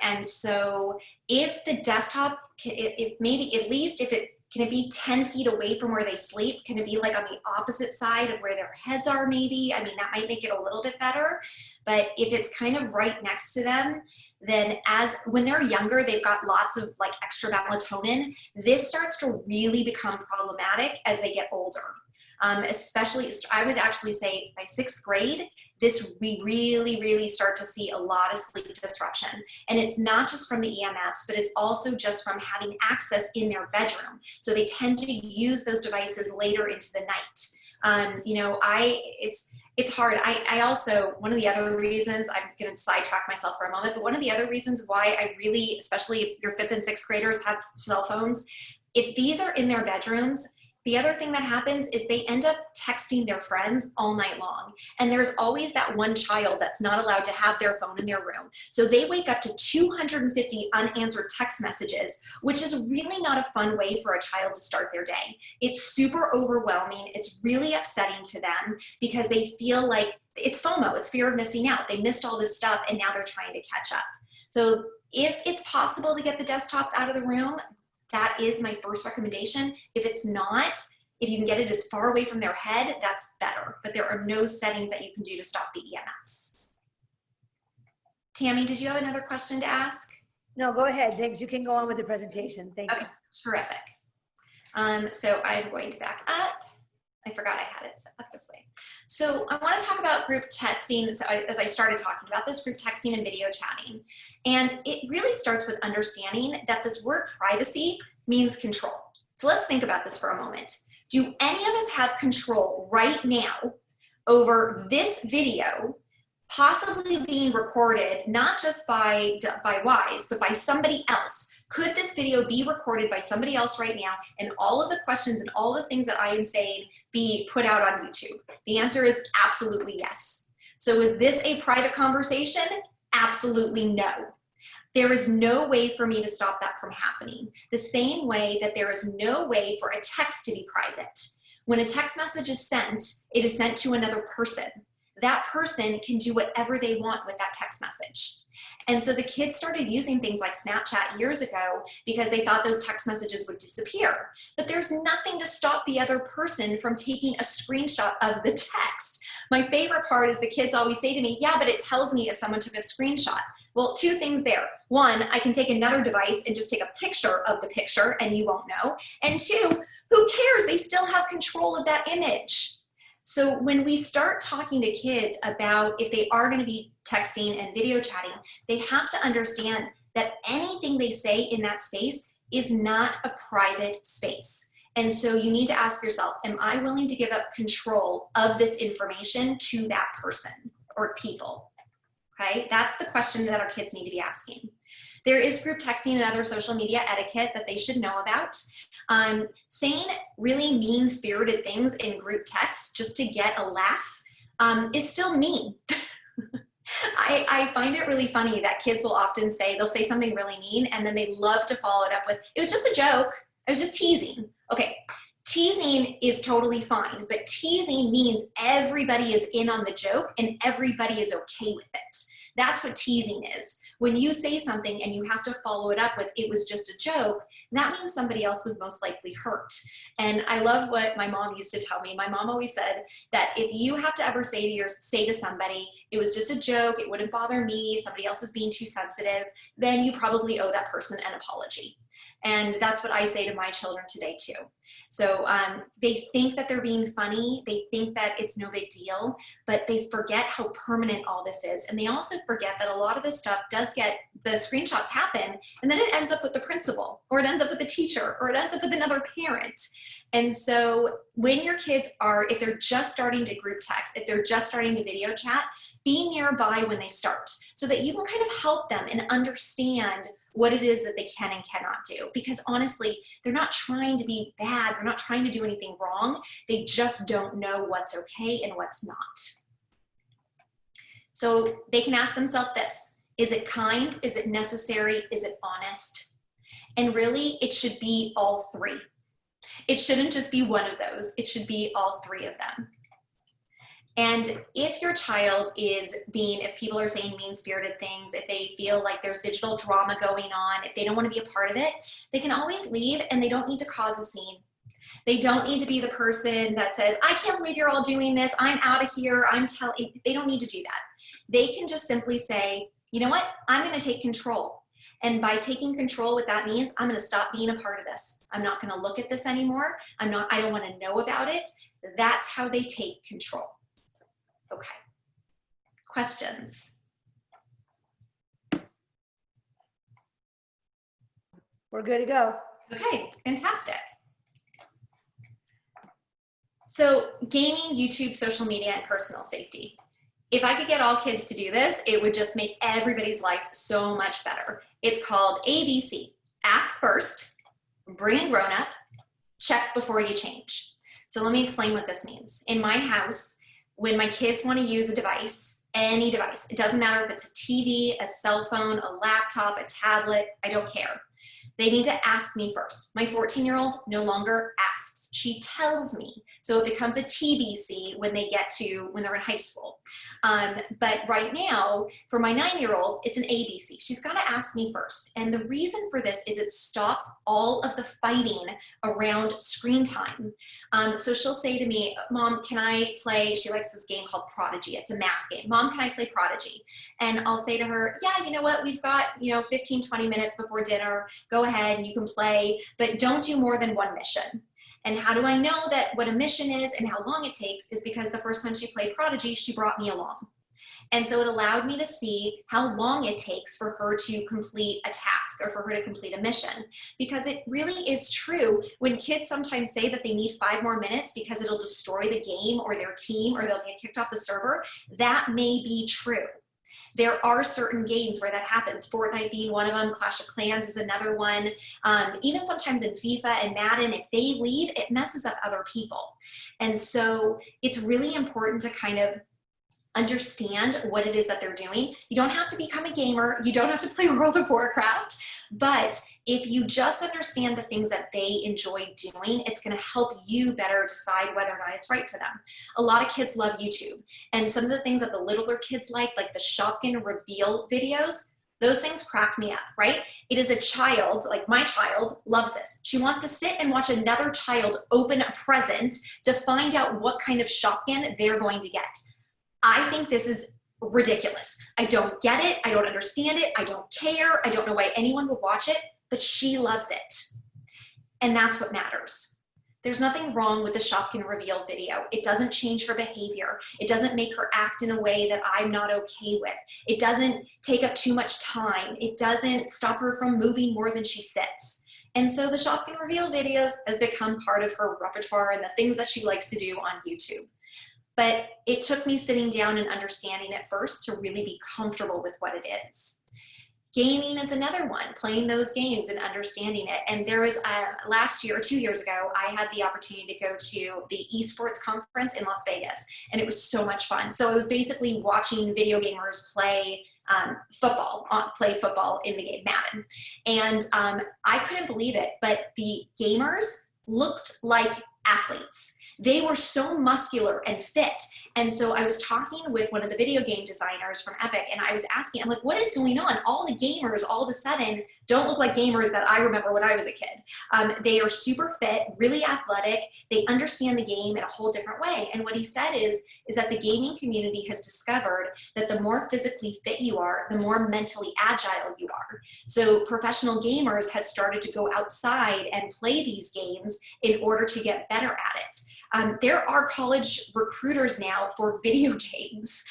And so if the desktop, if maybe at least if it, can it be 10 feet away from where they sleep? Can it be like on the opposite side of where their heads are maybe? I mean, that might make it a little bit better. But if it's kind of right next to them, then when they're younger, they've got lots of like extra melatonin. This starts to really become problematic as they get older. Especially, I would actually say by 6th grade, we really start to see a lot of sleep disruption. And it's not just from the EMFs, but it's also just from having access in their bedroom. So they tend to use those devices later into the night. You know, it's hard. I also, one of the other reasons, I'm going to sidetrack myself for a moment, but one of the other reasons why I really, especially if your 5th and 6th graders have cell phones, if these are in their bedrooms, the other thing that happens is they end up texting their friends all night long. And there's always that one child that's not allowed to have their phone in their room. So they wake up to 250 unanswered text messages, which is really not a fun way for a child to start their day. It's super overwhelming. It's really upsetting to them because they feel like it's FOMO, it's fear of missing out. They missed all this stuff and now they're trying to catch up. So if it's possible to get the desktops out of the room, that is my first recommendation. If it's not, if you can get it as far away from their head, that's better. But there are no settings that you can do to stop the EMFs. Tammy, did you have another question to ask? No, go ahead. Thanks. You can go on with the presentation. Thank you. Okay, terrific. So I'm going to back up. I forgot I had it set up this way. So I want to talk about group texting. So as I started talking about this, group texting and video chatting. And it really starts with understanding that this word privacy means control. So let's think about this for a moment. Do any of us have control right now over this video possibly being recorded, not just by Wise, but by somebody else? Could this video be recorded by somebody else right now and all of the questions and all the things that I am saying be put out on YouTube? The answer is absolutely yes. So is this a private conversation? Absolutely no. There is no way for me to stop that from happening. The same way that there is no way for a text to be private. When a text message is sent, it is sent to another person. That person can do whatever they want with that text message. And so the kids started using things like Snapchat years ago because they thought those text messages would disappear. But there's nothing to stop the other person from taking a screenshot of the text. My favorite part is the kids always say to me, yeah, but it tells me if someone took a screenshot. Well, 2 things there. 1, I can take another device and just take a picture of the picture and you won't know. And 2, who cares? They still have control of that image. So when we start talking to kids about if they are going to be texting and video chatting, they have to understand that anything they say in that space is not a private space. And so you need to ask yourself, am I willing to give up control of this information to that person or people? Okay, that's the question that our kids need to be asking. There is group texting and other social media etiquette that they should know about. Saying really mean-spirited things in group text just to get a laugh is still mean. I find it really funny that kids will often say, they'll say something really mean and then they love to follow it up with, it was just a joke, I was just teasing. Okay, teasing is totally fine, but teasing means everybody is in on the joke and everybody is okay with it. That's what teasing is. When you say something and you have to follow it up with, it was just a joke, that means somebody else was most likely hurt. And I love what my mom used to tell me. My mom always said that if you have to ever say to somebody, it was just a joke, it wouldn't bother me, somebody else is being too sensitive, then you probably owe that person an apology. And that's what I say to my children today too. So they think that they're being funny. They think that it's no big deal, but they forget how permanent all this is. And they also forget that a lot of this stuff does get, the screenshots happen, and then it ends up with the principal, or it ends up with the teacher, or it ends up with another parent. And so when your kids are, if they're just starting to group text, if they're just starting to video chat, be nearby when they start so that you can kind of help them and understand what it is that they can and cannot do. Because honestly, they're not trying to be bad. They're not trying to do anything wrong. They just don't know what's okay and what's not. So they can ask themselves this: is it kind? Is it necessary? Is it honest? And really, it should be all three. It shouldn't just be one of those. It should be all three of them. And if your child is being, if people are saying mean-spirited things, if they feel like there's digital drama going on, if they don't want to be a part of it, they can always leave, and they don't need to cause a scene. They don't need to be the person that says, I can't believe you're all doing this, I'm out of here, they don't need to do that. They can just simply say, you know what, I'm going to take control. And by taking control, what that means, I'm going to stop being a part of this. I'm not going to look at this anymore. I don't want to know about it. That's how they take control. Okay. Questions? We're good to go. Okay, fantastic. So gaming, YouTube, social media, and personal safety. If I could get all kids to do this, it would just make everybody's life so much better. It's called ABC. Ask first, bring a grown-up, check before you change. So let me explain what this means. In my house, when my kids want to use a device, any device, it doesn't matter if it's a TV, a cell phone, a laptop, a tablet, I don't care. They need to ask me first. My 14-year-old no longer asks. She tells me. So it becomes a TBC when they're in high school. But right now, for my 9-year-old, it's an ABC. She's got to ask me first. And the reason for this is it stops all of the fighting around screen time. So she'll say to me, Mom, can I play, she likes this game called Prodigy. It's a math game. Mom, can I play Prodigy? And I'll say to her, yeah, you know what? We've got, 15, 20 minutes before dinner. Go ahead and you can play, but don't do more than one mission. And how do I know that what a mission is and how long it takes is because the first time she played Prodigy, she brought me along. And so it allowed me to see how long it takes for her to complete a task or for her to complete a mission. Because it really is true when kids sometimes say that they need 5 more minutes because it'll destroy the game or their team or they'll get kicked off the server. That may be true. There are certain games where that happens, Fortnite being one of them, Clash of Clans is another one. Even sometimes in FIFA and Madden, if they leave, it messes up other people. And so it's really important to kind of understand what it is that they're doing. You don't have to become a gamer. You don't have to play World of Warcraft. But if you just understand the things that they enjoy doing, it's going to help you better decide whether or not it's right for them. A lot of kids love YouTube. And some of the things that the littler kids like the Shopkin reveal videos, those things crack me up, right? It is a child, like my child loves this. She wants to sit and watch another child open a present to find out what kind of Shopkin they're going to get. I think this is ridiculous. I don't get it. I don't understand it. I don't care. I don't know why anyone would watch it, but she loves it. And that's what matters. There's nothing wrong with the Shopkin reveal video. It doesn't change her behavior. It doesn't make her act in a way that I'm not okay with. It doesn't take up too much time. It doesn't stop her from moving more than she sits. And so the Shopkin reveal videos has become part of her repertoire and the things that she likes to do on YouTube. But it took me sitting down and understanding it first to really be comfortable with what it is. Gaming is another one, playing those games and understanding it. And there was last year or 2 years ago, I had the opportunity to go to the esports conference in Las Vegas, and it was so much fun. So I was basically watching video gamers play football in the game Madden. And I couldn't believe it, but the gamers looked like athletes. They were so muscular and fit. And so I was talking with one of the video game designers from Epic, and I was asking, I'm like, what is going on? All the gamers all of a sudden don't look like gamers that I remember when I was a kid. They are super fit, really athletic. They understand the game in a whole different way. And what he said is that the gaming community has discovered that the more physically fit you are, the more mentally agile you are. anymore. So professional gamers have started to go outside and play these games in order to get better at it. There are college recruiters now for video games.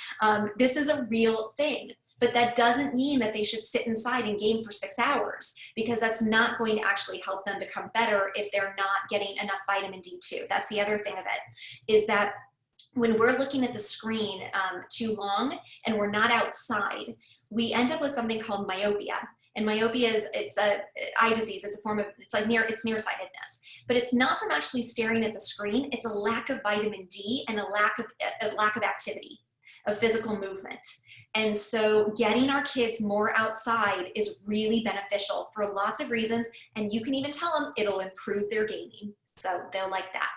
This is a real thing. But that doesn't mean that they should sit inside and game for 6 hours, because that's not going to actually help them become better if they're not getting enough vitamin D2. That's the other thing of it, is that when we're looking at the screen too long and we're not outside, we end up with something called myopia. And myopia it's a eye disease. It's a form of, it's nearsightedness. But it's not from actually staring at the screen. It's a lack of vitamin D and a lack of activity, of physical movement. And so getting our kids more outside is really beneficial for lots of reasons. And you can even tell them it'll improve their gaming. So they'll like that.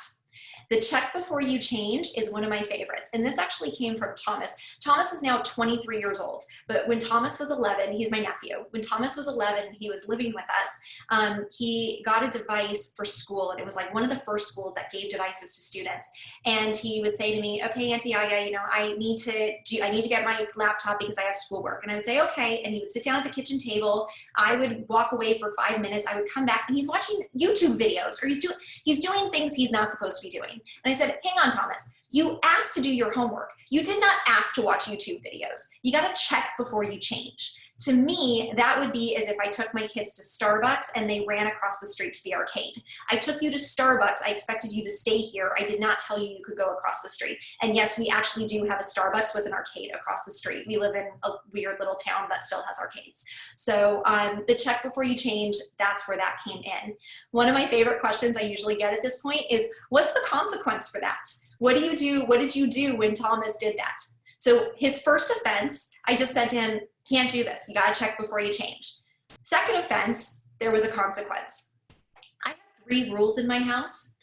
The check before you change is one of my favorites. And this actually came from Thomas. Thomas is now 23 years old, but when Thomas was 11, he's my nephew. When Thomas was 11, he was living with us. He got a device for school, and it was like one of the first schools that gave devices to students. And he would say to me, okay, Auntie Aya, I need to get my laptop because I have schoolwork. And I would say, okay. And he would sit down at the kitchen table. I would walk away for 5 minutes. I would come back and he's watching YouTube videos, or he's doing things he's not supposed to be doing. And I said, hang on, Thomas, you asked to do your homework. You did not ask to watch YouTube videos. You got to check before you change. To me, that would be as if I took my kids to Starbucks and they ran across the street to the arcade. I took you to Starbucks. I expected you to stay here. I did not tell you you could go across the street. And yes, we actually do have a Starbucks with an arcade across the street. We live in a weird little town that still has arcades. So the check before you change, that's where that came in. One of my favorite questions I usually get at this point is, what's the consequence for that? What do you do? What did you do when Thomas did that? So his first offense, I just said to him, can't do this. You got to check before you change. Second offense, there was a consequence. I have 3 rules in my house.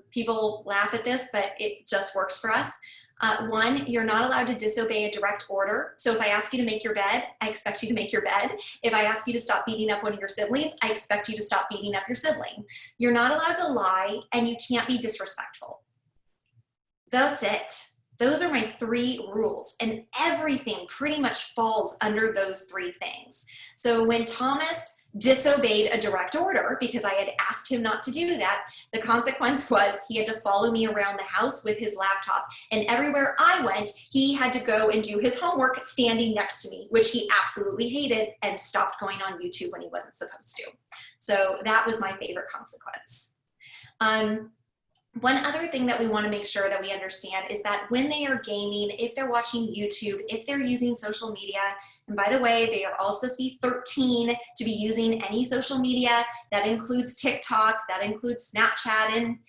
People laugh at this, but it just works for us. 1, you're not allowed to disobey a direct order. So if I ask you to make your bed, I expect you to make your bed. If I ask you to stop beating up one of your siblings, I expect you to stop beating up your sibling. You're not allowed to lie, and you can't be disrespectful. That's it. Those are my 3 rules, and everything pretty much falls under those 3 things. So when Thomas disobeyed a direct order because I had asked him not to do that, the consequence was he had to follow me around the house with his laptop, and everywhere I went, he had to go and do his homework standing next to me, which he absolutely hated, and stopped going on YouTube when he wasn't supposed to. So that was my favorite consequence. One other thing that we want to make sure that we understand is that when they are gaming, if they're watching YouTube, if they're using social media, and by the way, they are all supposed to be 13 to be using any social media. That includes TikTok, that includes Snapchat, and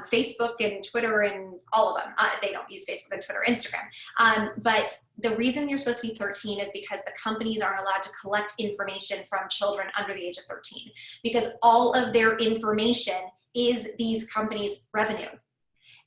Facebook and Twitter and all of them. They don't use Facebook and Twitter, Instagram. But the reason you're supposed to be 13 is because the companies aren't allowed to collect information from children under the age of 13, because all of their information is these companies' revenue.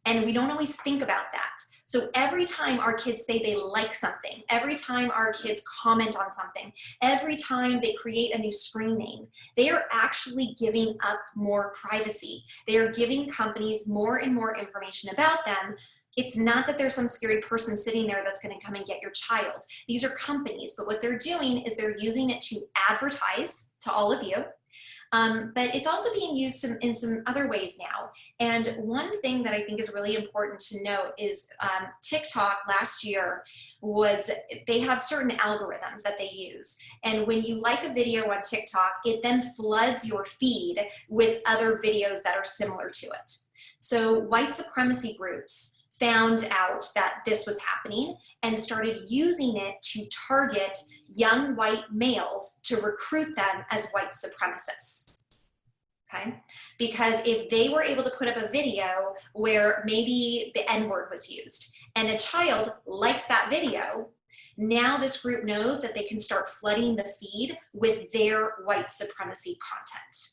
And we don't always think about that. So every time our kids say they like something, every time our kids comment on something, every time they create a new screen name, they are actually giving up more privacy. They are giving companies more and more information about them. It's not that there's some scary person sitting there that's going to come and get your child. These are companies, but what they're doing is they're using it to advertise to all of you. But it's also being used in some other ways now. And one thing that I think is really important to note is TikTok last year they have certain algorithms that they use. And when you like a video on TikTok, it then floods your feed with other videos that are similar to it. So white supremacy groups found out that this was happening and started using it to target young white males to recruit them as white supremacists, okay? Because if they were able to put up a video where maybe the N-word was used and a child likes that video, now this group knows that they can start flooding the feed with their white supremacy content.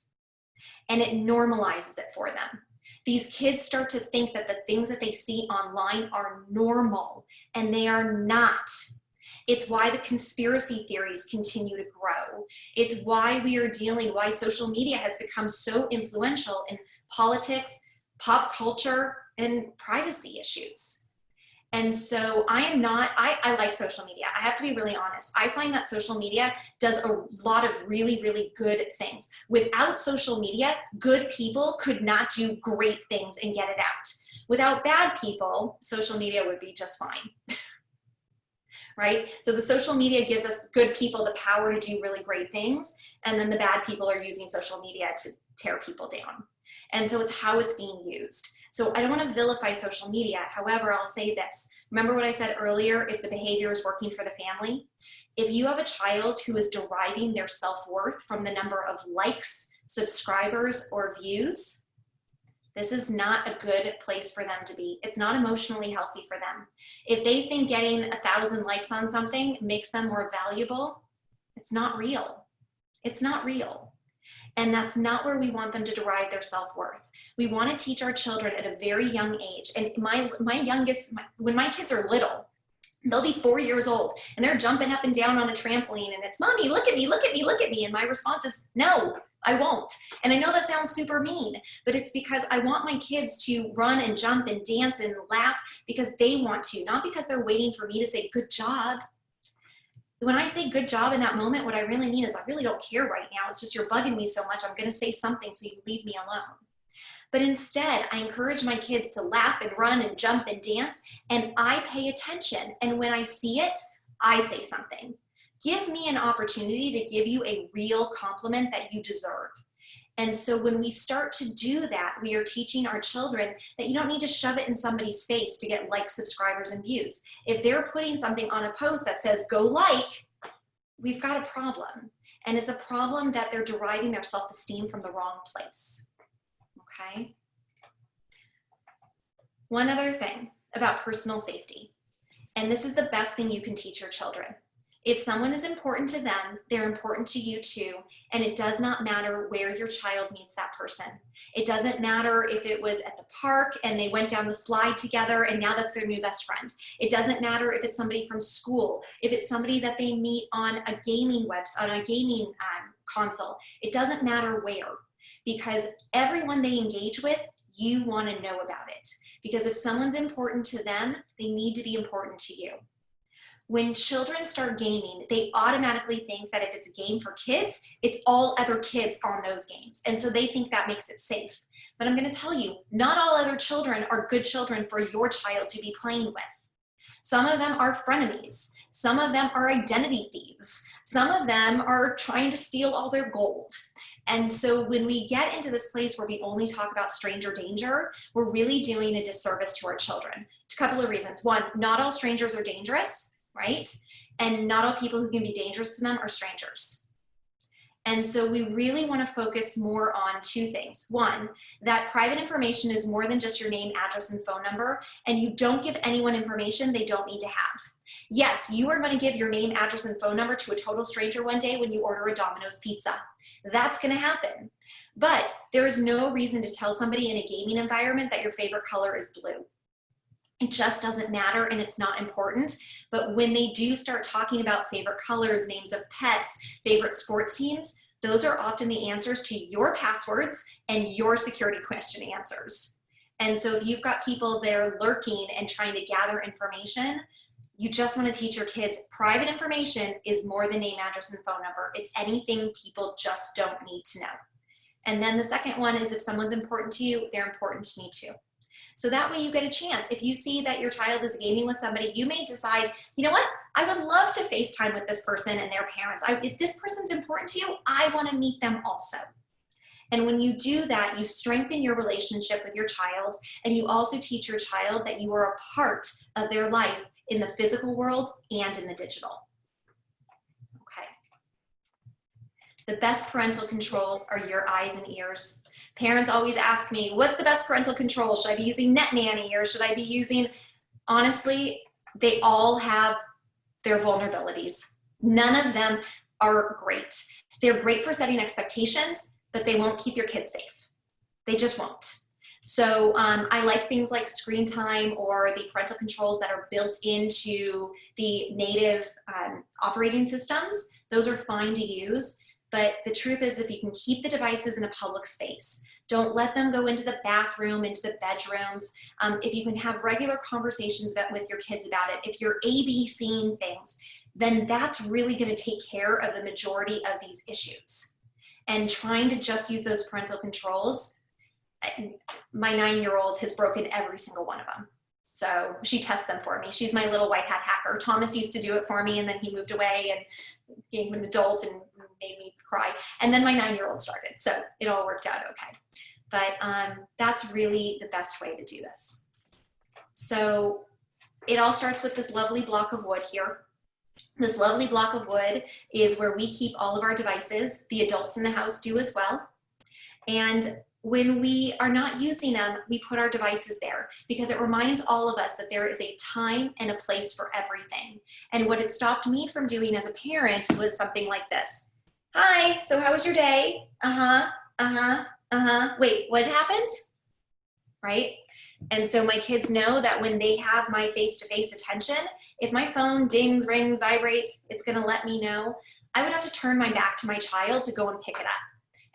And it normalizes it for them. These kids start to think that the things that they see online are normal, and they are not. It's why the conspiracy theories continue to grow. It's why why social media has become so influential in politics, pop culture, and privacy issues. And so I like social media. I have to be really honest. I find that social media does a lot of really, really good things. Without social media, good people could not do great things and get it out. Without bad people, social media would be just fine. Right? So the social media gives us good people the power to do really great things, and then the bad people are using social media to tear people down. And so it's how it's being used. So I don't want to vilify social media. However, I'll say this. Remember what I said earlier, if the behavior is working for the family? If you have a child who is deriving their self-worth from the number of likes, subscribers, or views, this is not a good place for them to be. It's not emotionally healthy for them. If they think getting 1,000 likes on something makes them more valuable, it's not real. It's not real. And that's not where we want them to derive their self-worth. We want to teach our children at a very young age. And my youngest, when my kids are little, they'll be 4 years old and they're jumping up and down on a trampoline and it's, "Mommy, look at me, look at me, look at me." And my response is, "No, I won't." And I know that sounds super mean, but it's because I want my kids to run and jump and dance and laugh because they want to, not because they're waiting for me to say, "Good job." When I say good job in that moment, what I really mean is I really don't care right now. It's just you're bugging me so much. I'm going to say something so you leave me alone. But instead, I encourage my kids to laugh and run and jump and dance, and I pay attention. And when I see it, I say something. Give me an opportunity to give you a real compliment that you deserve. And so when we start to do that, we are teaching our children that you don't need to shove it in somebody's face to get likes, subscribers, and views. If they're putting something on a post that says, "Go like," we've got a problem. And it's a problem that they're deriving their self-esteem from the wrong place. Okay? One other thing about personal safety, and this is the best thing you can teach your children. If someone is important to them, they're important to you too, and it does not matter where your child meets that person. It doesn't matter if it was at the park and they went down the slide together and now that's their new best friend. It doesn't matter if it's somebody from school, if it's somebody that they meet on a gaming website, on a gaming console. It doesn't matter where, because everyone they engage with, you want to know about it. Because if someone's important to them, they need to be important to you. When children start gaming, they automatically think that if it's a game for kids, it's all other kids on those games. And so they think that makes it safe. But I'm going to tell you, not all other children are good children for your child to be playing with. Some of them are frenemies. Some of them are identity thieves. Some of them are trying to steal all their gold. And so when we get into this place where we only talk about stranger danger, we're really doing a disservice to our children. A couple of reasons. One, not all strangers are dangerous. Right? And not all people who can be dangerous to them are strangers. And so we really want to focus more on two things. One, that private information is more than just your name, address, and phone number, and you don't give anyone information they don't need to have. Yes, you are going to give your name, address, and phone number to a total stranger one day when you order a Domino's pizza. That's going to happen. But there is no reason to tell somebody in a gaming environment that your favorite color is blue. It just doesn't matter and it's not important. But when they do start talking about favorite colors, names of pets, favorite sports teams, those are often the answers to your passwords and your security question answers. And so if you've got people there lurking and trying to gather information, you just want to teach your kids private information is more than name, address, and phone number. It's anything people just don't need to know. And then the second one is if someone's important to you, they're important to me too. So that way you get a chance. If you see that your child is gaming with somebody, you may decide, you know what? I would love to FaceTime with this person and their parents. If this person's important to you, I want to meet them also. And when you do that, you strengthen your relationship with your child, and you also teach your child that you are a part of their life in the physical world and in the digital. Okay. The best parental controls are your eyes and ears. Parents always ask me, what's the best parental control? Should I be using Net Nanny or should I be using, honestly, they all have their vulnerabilities. None of them are great. They're great for setting expectations, but they won't keep your kids safe. They just won't. So I like things like screen time or the parental controls that are built into the native operating systems. Those are fine to use. But the truth is, if you can keep the devices in a public space, Don't let them go into the bathroom, into the bedrooms. If you can have regular conversations with your kids about it, if you're ABCing things, then that's really going to take care of the majority of these issues. And trying to just use those parental controls, my 9-year-old has broken every single one of them. So she tests them for me. She's my little white hat hacker. Thomas used to do it for me, and then he moved away and became an adult and made me cry. And then my 9-year-old started. So it all worked out okay. But that's really the best way to do this. So it all starts with this lovely block of wood here. This lovely block of wood is where we keep all of our devices. The adults in the house do as well. And when we are not using them, we put our devices there because it reminds all of us that there is a time and a place for everything. And what it stopped me from doing as a parent was something like this. Hi, so how was your day? Wait, what happened? Right? And so my kids know that when they have my face-to-face attention, if my phone dings, rings, vibrates, it's gonna let me know. I would have to turn my back to my child to go and pick it up.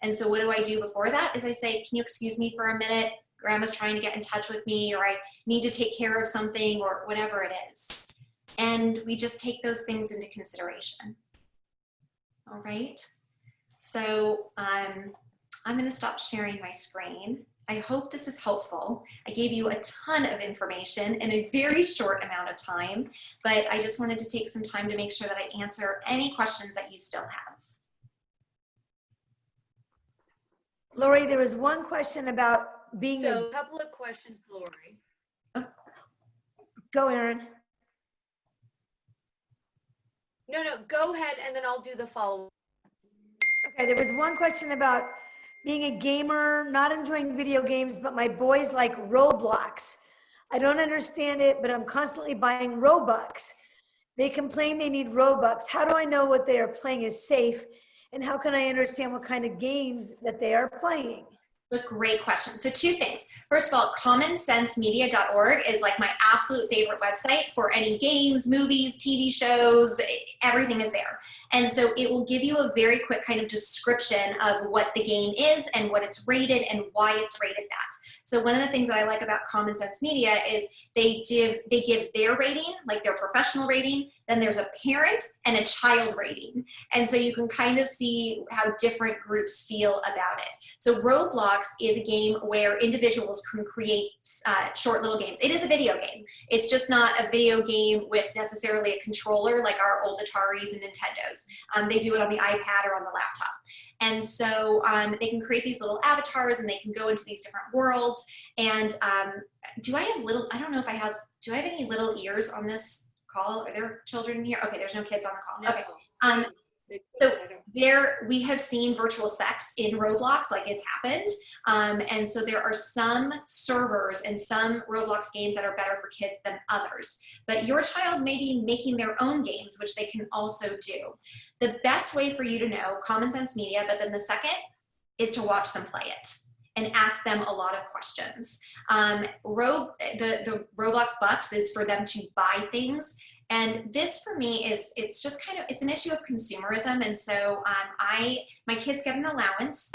And so what do I do before that is I say, can you excuse me for a minute? Grandma's trying to get in touch with me, or I need to take care of something, or whatever it is. And we just take those things into consideration. All right. So I'm gonna stop sharing my screen. I hope this is helpful. I gave you a ton of information in a very short amount of time, but I just wanted to take some time to make sure that I answer any questions that you still have. Lori, there was one question about being So a couple of questions, Lori. Go, Erin. No, go ahead, and then I'll do the follow-up. Okay, there was one question about being a gamer, not enjoying video games, but my boys like Roblox. I don't understand it, but I'm constantly buying Robux. They complain they need Robux. How do I know what they are playing is safe? And how can I understand what kind of games that they are playing? That's a great question. So 2 things. First of all, commonsensemedia.org is like my absolute favorite website for any games, movies, TV shows, everything is there. And so it will give you a very quick kind of description of what the game is and what it's rated and why it's rated that. So one of the things that I like about Common Sense Media is they give their rating, like their professional rating, then there's a parent and a child rating. And so you can kind of see how different groups feel about it. So Roblox is a game where individuals can create short little games. It is a video game. It's just not a video game with necessarily a controller like our old Ataris and Nintendos. They do it on the iPad or on the laptop. And so they can create these little avatars and they can go into these different worlds. And do I don't know if I have, do I have any little ears on this call? Are there children here? Okay, there's no kids on the call. No. Okay. So we have seen virtual sex in Roblox, like it's happened. And so there are some servers and some Roblox games that are better for kids than others. But your child may be making their own games, which they can also do. The best way for you to know, Common Sense Media, but then the second is to watch them play it and ask them a lot of questions. The Roblox Bucks is for them to buy things. And this for me is, it's just kind of, it's an issue of consumerism. And so my kids get an allowance.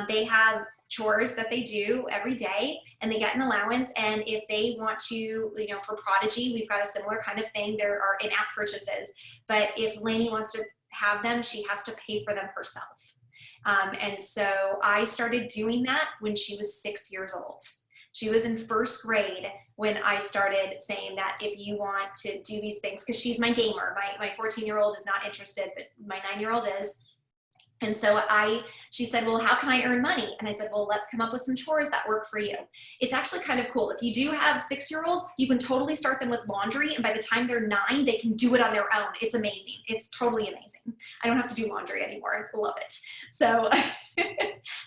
They have chores that they do every day and they get an allowance. And if they want to, for Prodigy, we've got a similar kind of thing. There are in-app purchases, but if Lainey wants to have them, she has to pay for them herself. And so I started doing that when she was 6 years old. She was in first grade when I started saying that if you want to do these things, because she's my gamer, my 14-year-old is not interested, but my 9-year-old is. And so she said, well, how can I earn money? And I said, well, let's come up with some chores that work for you. It's actually kind of cool. If you do have 6-year-olds, you can totally start them with laundry. And by the time they're 9, they can do it on their own. It's amazing. It's totally amazing. I don't have to do laundry anymore. I love it. So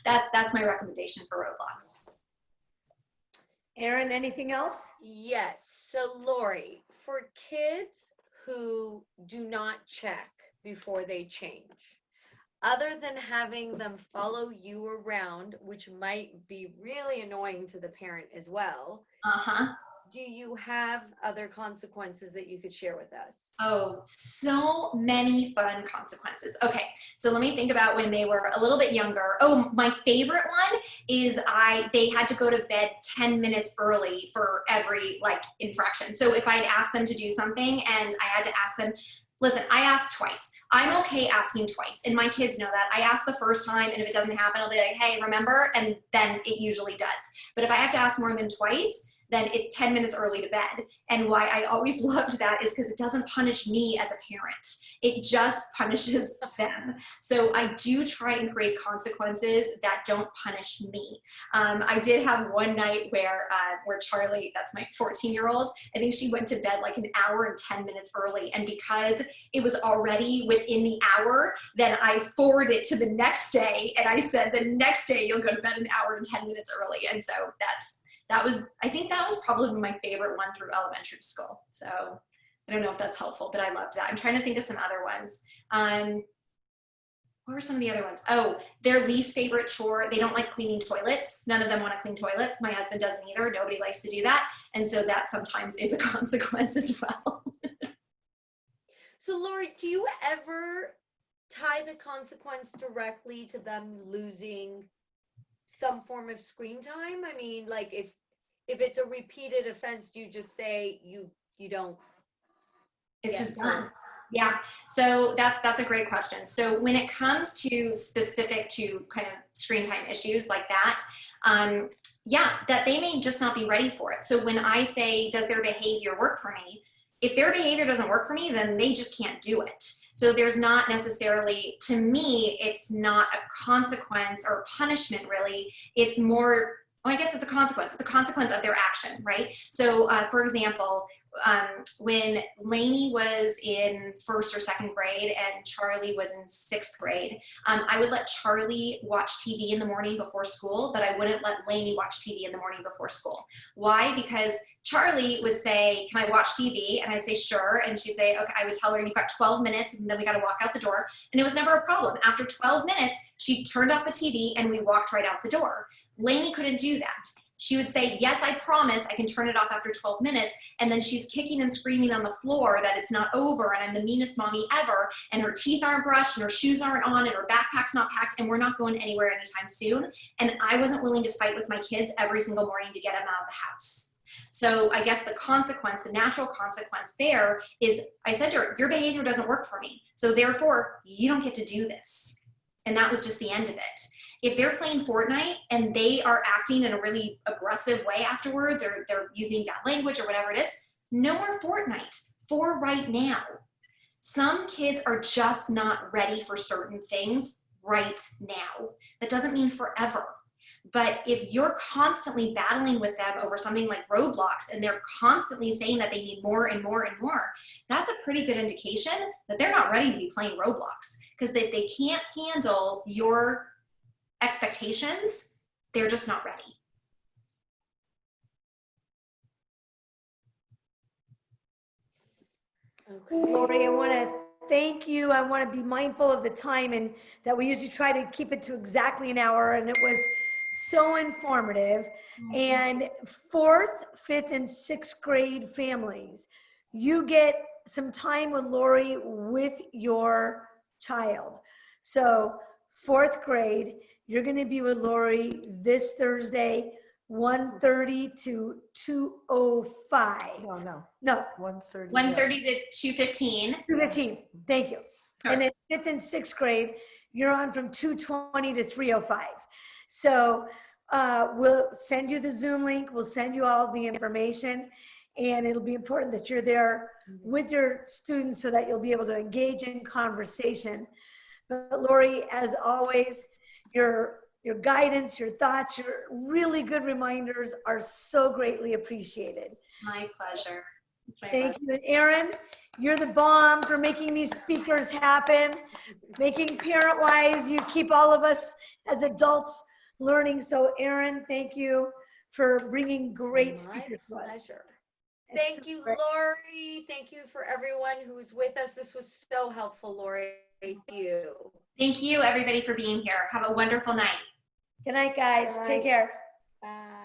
that's my recommendation for Roblox. Erin, anything else? Yes. So Lori, for kids who do not check before they change, other than having them follow you around, which might be really annoying to the parent as well, do you have other consequences that you could share with us? Oh, so many fun consequences. Okay, so let me think about when they were a little bit younger. Oh, my favorite one is they had to go to bed 10 minutes early for every like infraction. So if I'd asked them to do something and I had to ask them, listen, I asked twice. I'm okay asking twice, and my kids know that. I ask the first time, and if it doesn't happen, I'll be like, hey, remember? And then it usually does. But if I have to ask more than twice, then it's 10 minutes early to bed. And why I always loved that is because it doesn't punish me as a parent. It just punishes them. So I do try and create consequences that don't punish me. I did have one night where Charlie, that's my 14-year-old, I think she went to bed like an hour and 10 minutes early. And because it was already within the hour, then I forwarded it to the next day. And I said, the next day you'll go to bed an hour and 10 minutes early. And so I think that was probably my favorite one through elementary school. So I don't know if that's helpful, but I loved that. I'm trying to think of some other ones. What were some of the other ones? Oh, their least favorite chore. They don't like cleaning toilets. None of them want to clean toilets. My husband doesn't either. Nobody likes to do that. And so that sometimes is a consequence as well. So Lori, do you ever tie the consequence directly to them losing some form of screen time? I mean, like if it's a repeated offense, do you just say you don't? It's just done. Yeah. So that's a great question. So when it comes to specific to kind of screen time issues like that, yeah, that they may just not be ready for it. So when I say, does their behavior work for me? If their behavior doesn't work for me, then they just can't do it. So there's not necessarily, to me, it's not a consequence or punishment really. It's more, I guess it's a consequence. It's a consequence of their action, right? So for example, when Lainey was in 1st or 2nd grade and Charlie was in 6th grade, I would let Charlie watch TV in the morning before school, but I wouldn't let Lainey watch TV in the morning before school. Why? Because Charlie would say, can I watch TV? And I'd say, sure. And she'd say, okay. I would tell her, you've got 12 minutes and then we got to walk out the door. And it was never a problem. After 12 minutes, she turned off the TV and we walked right out the door. Lainey couldn't do that. She would say, yes, I promise I can turn it off after 12 minutes. And then she's kicking and screaming on the floor that it's not over and I'm the meanest mommy ever. And her teeth aren't brushed and her shoes aren't on and her backpack's not packed and we're not going anywhere anytime soon. And I wasn't willing to fight with my kids every single morning to get them out of the house. So I guess the consequence, the natural consequence there is I said to her, your behavior doesn't work for me. So therefore, you don't get to do this. And that was just the end of it. If they're playing Fortnite and they are acting in a really aggressive way afterwards, or they're using bad language or whatever it is, no more Fortnite for right now. Some kids are just not ready for certain things right now. That doesn't mean forever. But if you're constantly battling with them over something like Roblox and they're constantly saying that they need more and more and more, that's a pretty good indication that they're not ready to be playing Roblox. Because if they can't handle your expectations, they're just not ready. Okay. Lori, I want to thank you. I want to be mindful of the time and that we usually try to keep it to exactly an hour, and it was so informative. And 4th, 5th, and 6th grade families, you get some time with Lori with your child. So 4th grade, you're going to be with Lori this Thursday, 1:30 to 2:05. No, 1:30. 1:30 to 2:15. 2:15. Thank you. And then 5th and 6th grade, you're on from 2:20 to 3:05. So we'll send you the Zoom link. We'll send you all the information. And it'll be important that you're there with your students so that you'll be able to engage in conversation. But Lori, as always, your guidance, your thoughts, your really good reminders are so greatly appreciated. My pleasure. Thank you. And Erin, you're the bomb for making these speakers happen, making parent-wise, you keep all of us as adults learning. So Erin, thank you for bringing great speakers to us. Pleasure. It's Thank so you, great. Lori. Thank you for everyone who's with us. This was so helpful, Lori. Thank you. Thank you, everybody, for being here. Have a wonderful night. Good night, guys. Take care. Bye.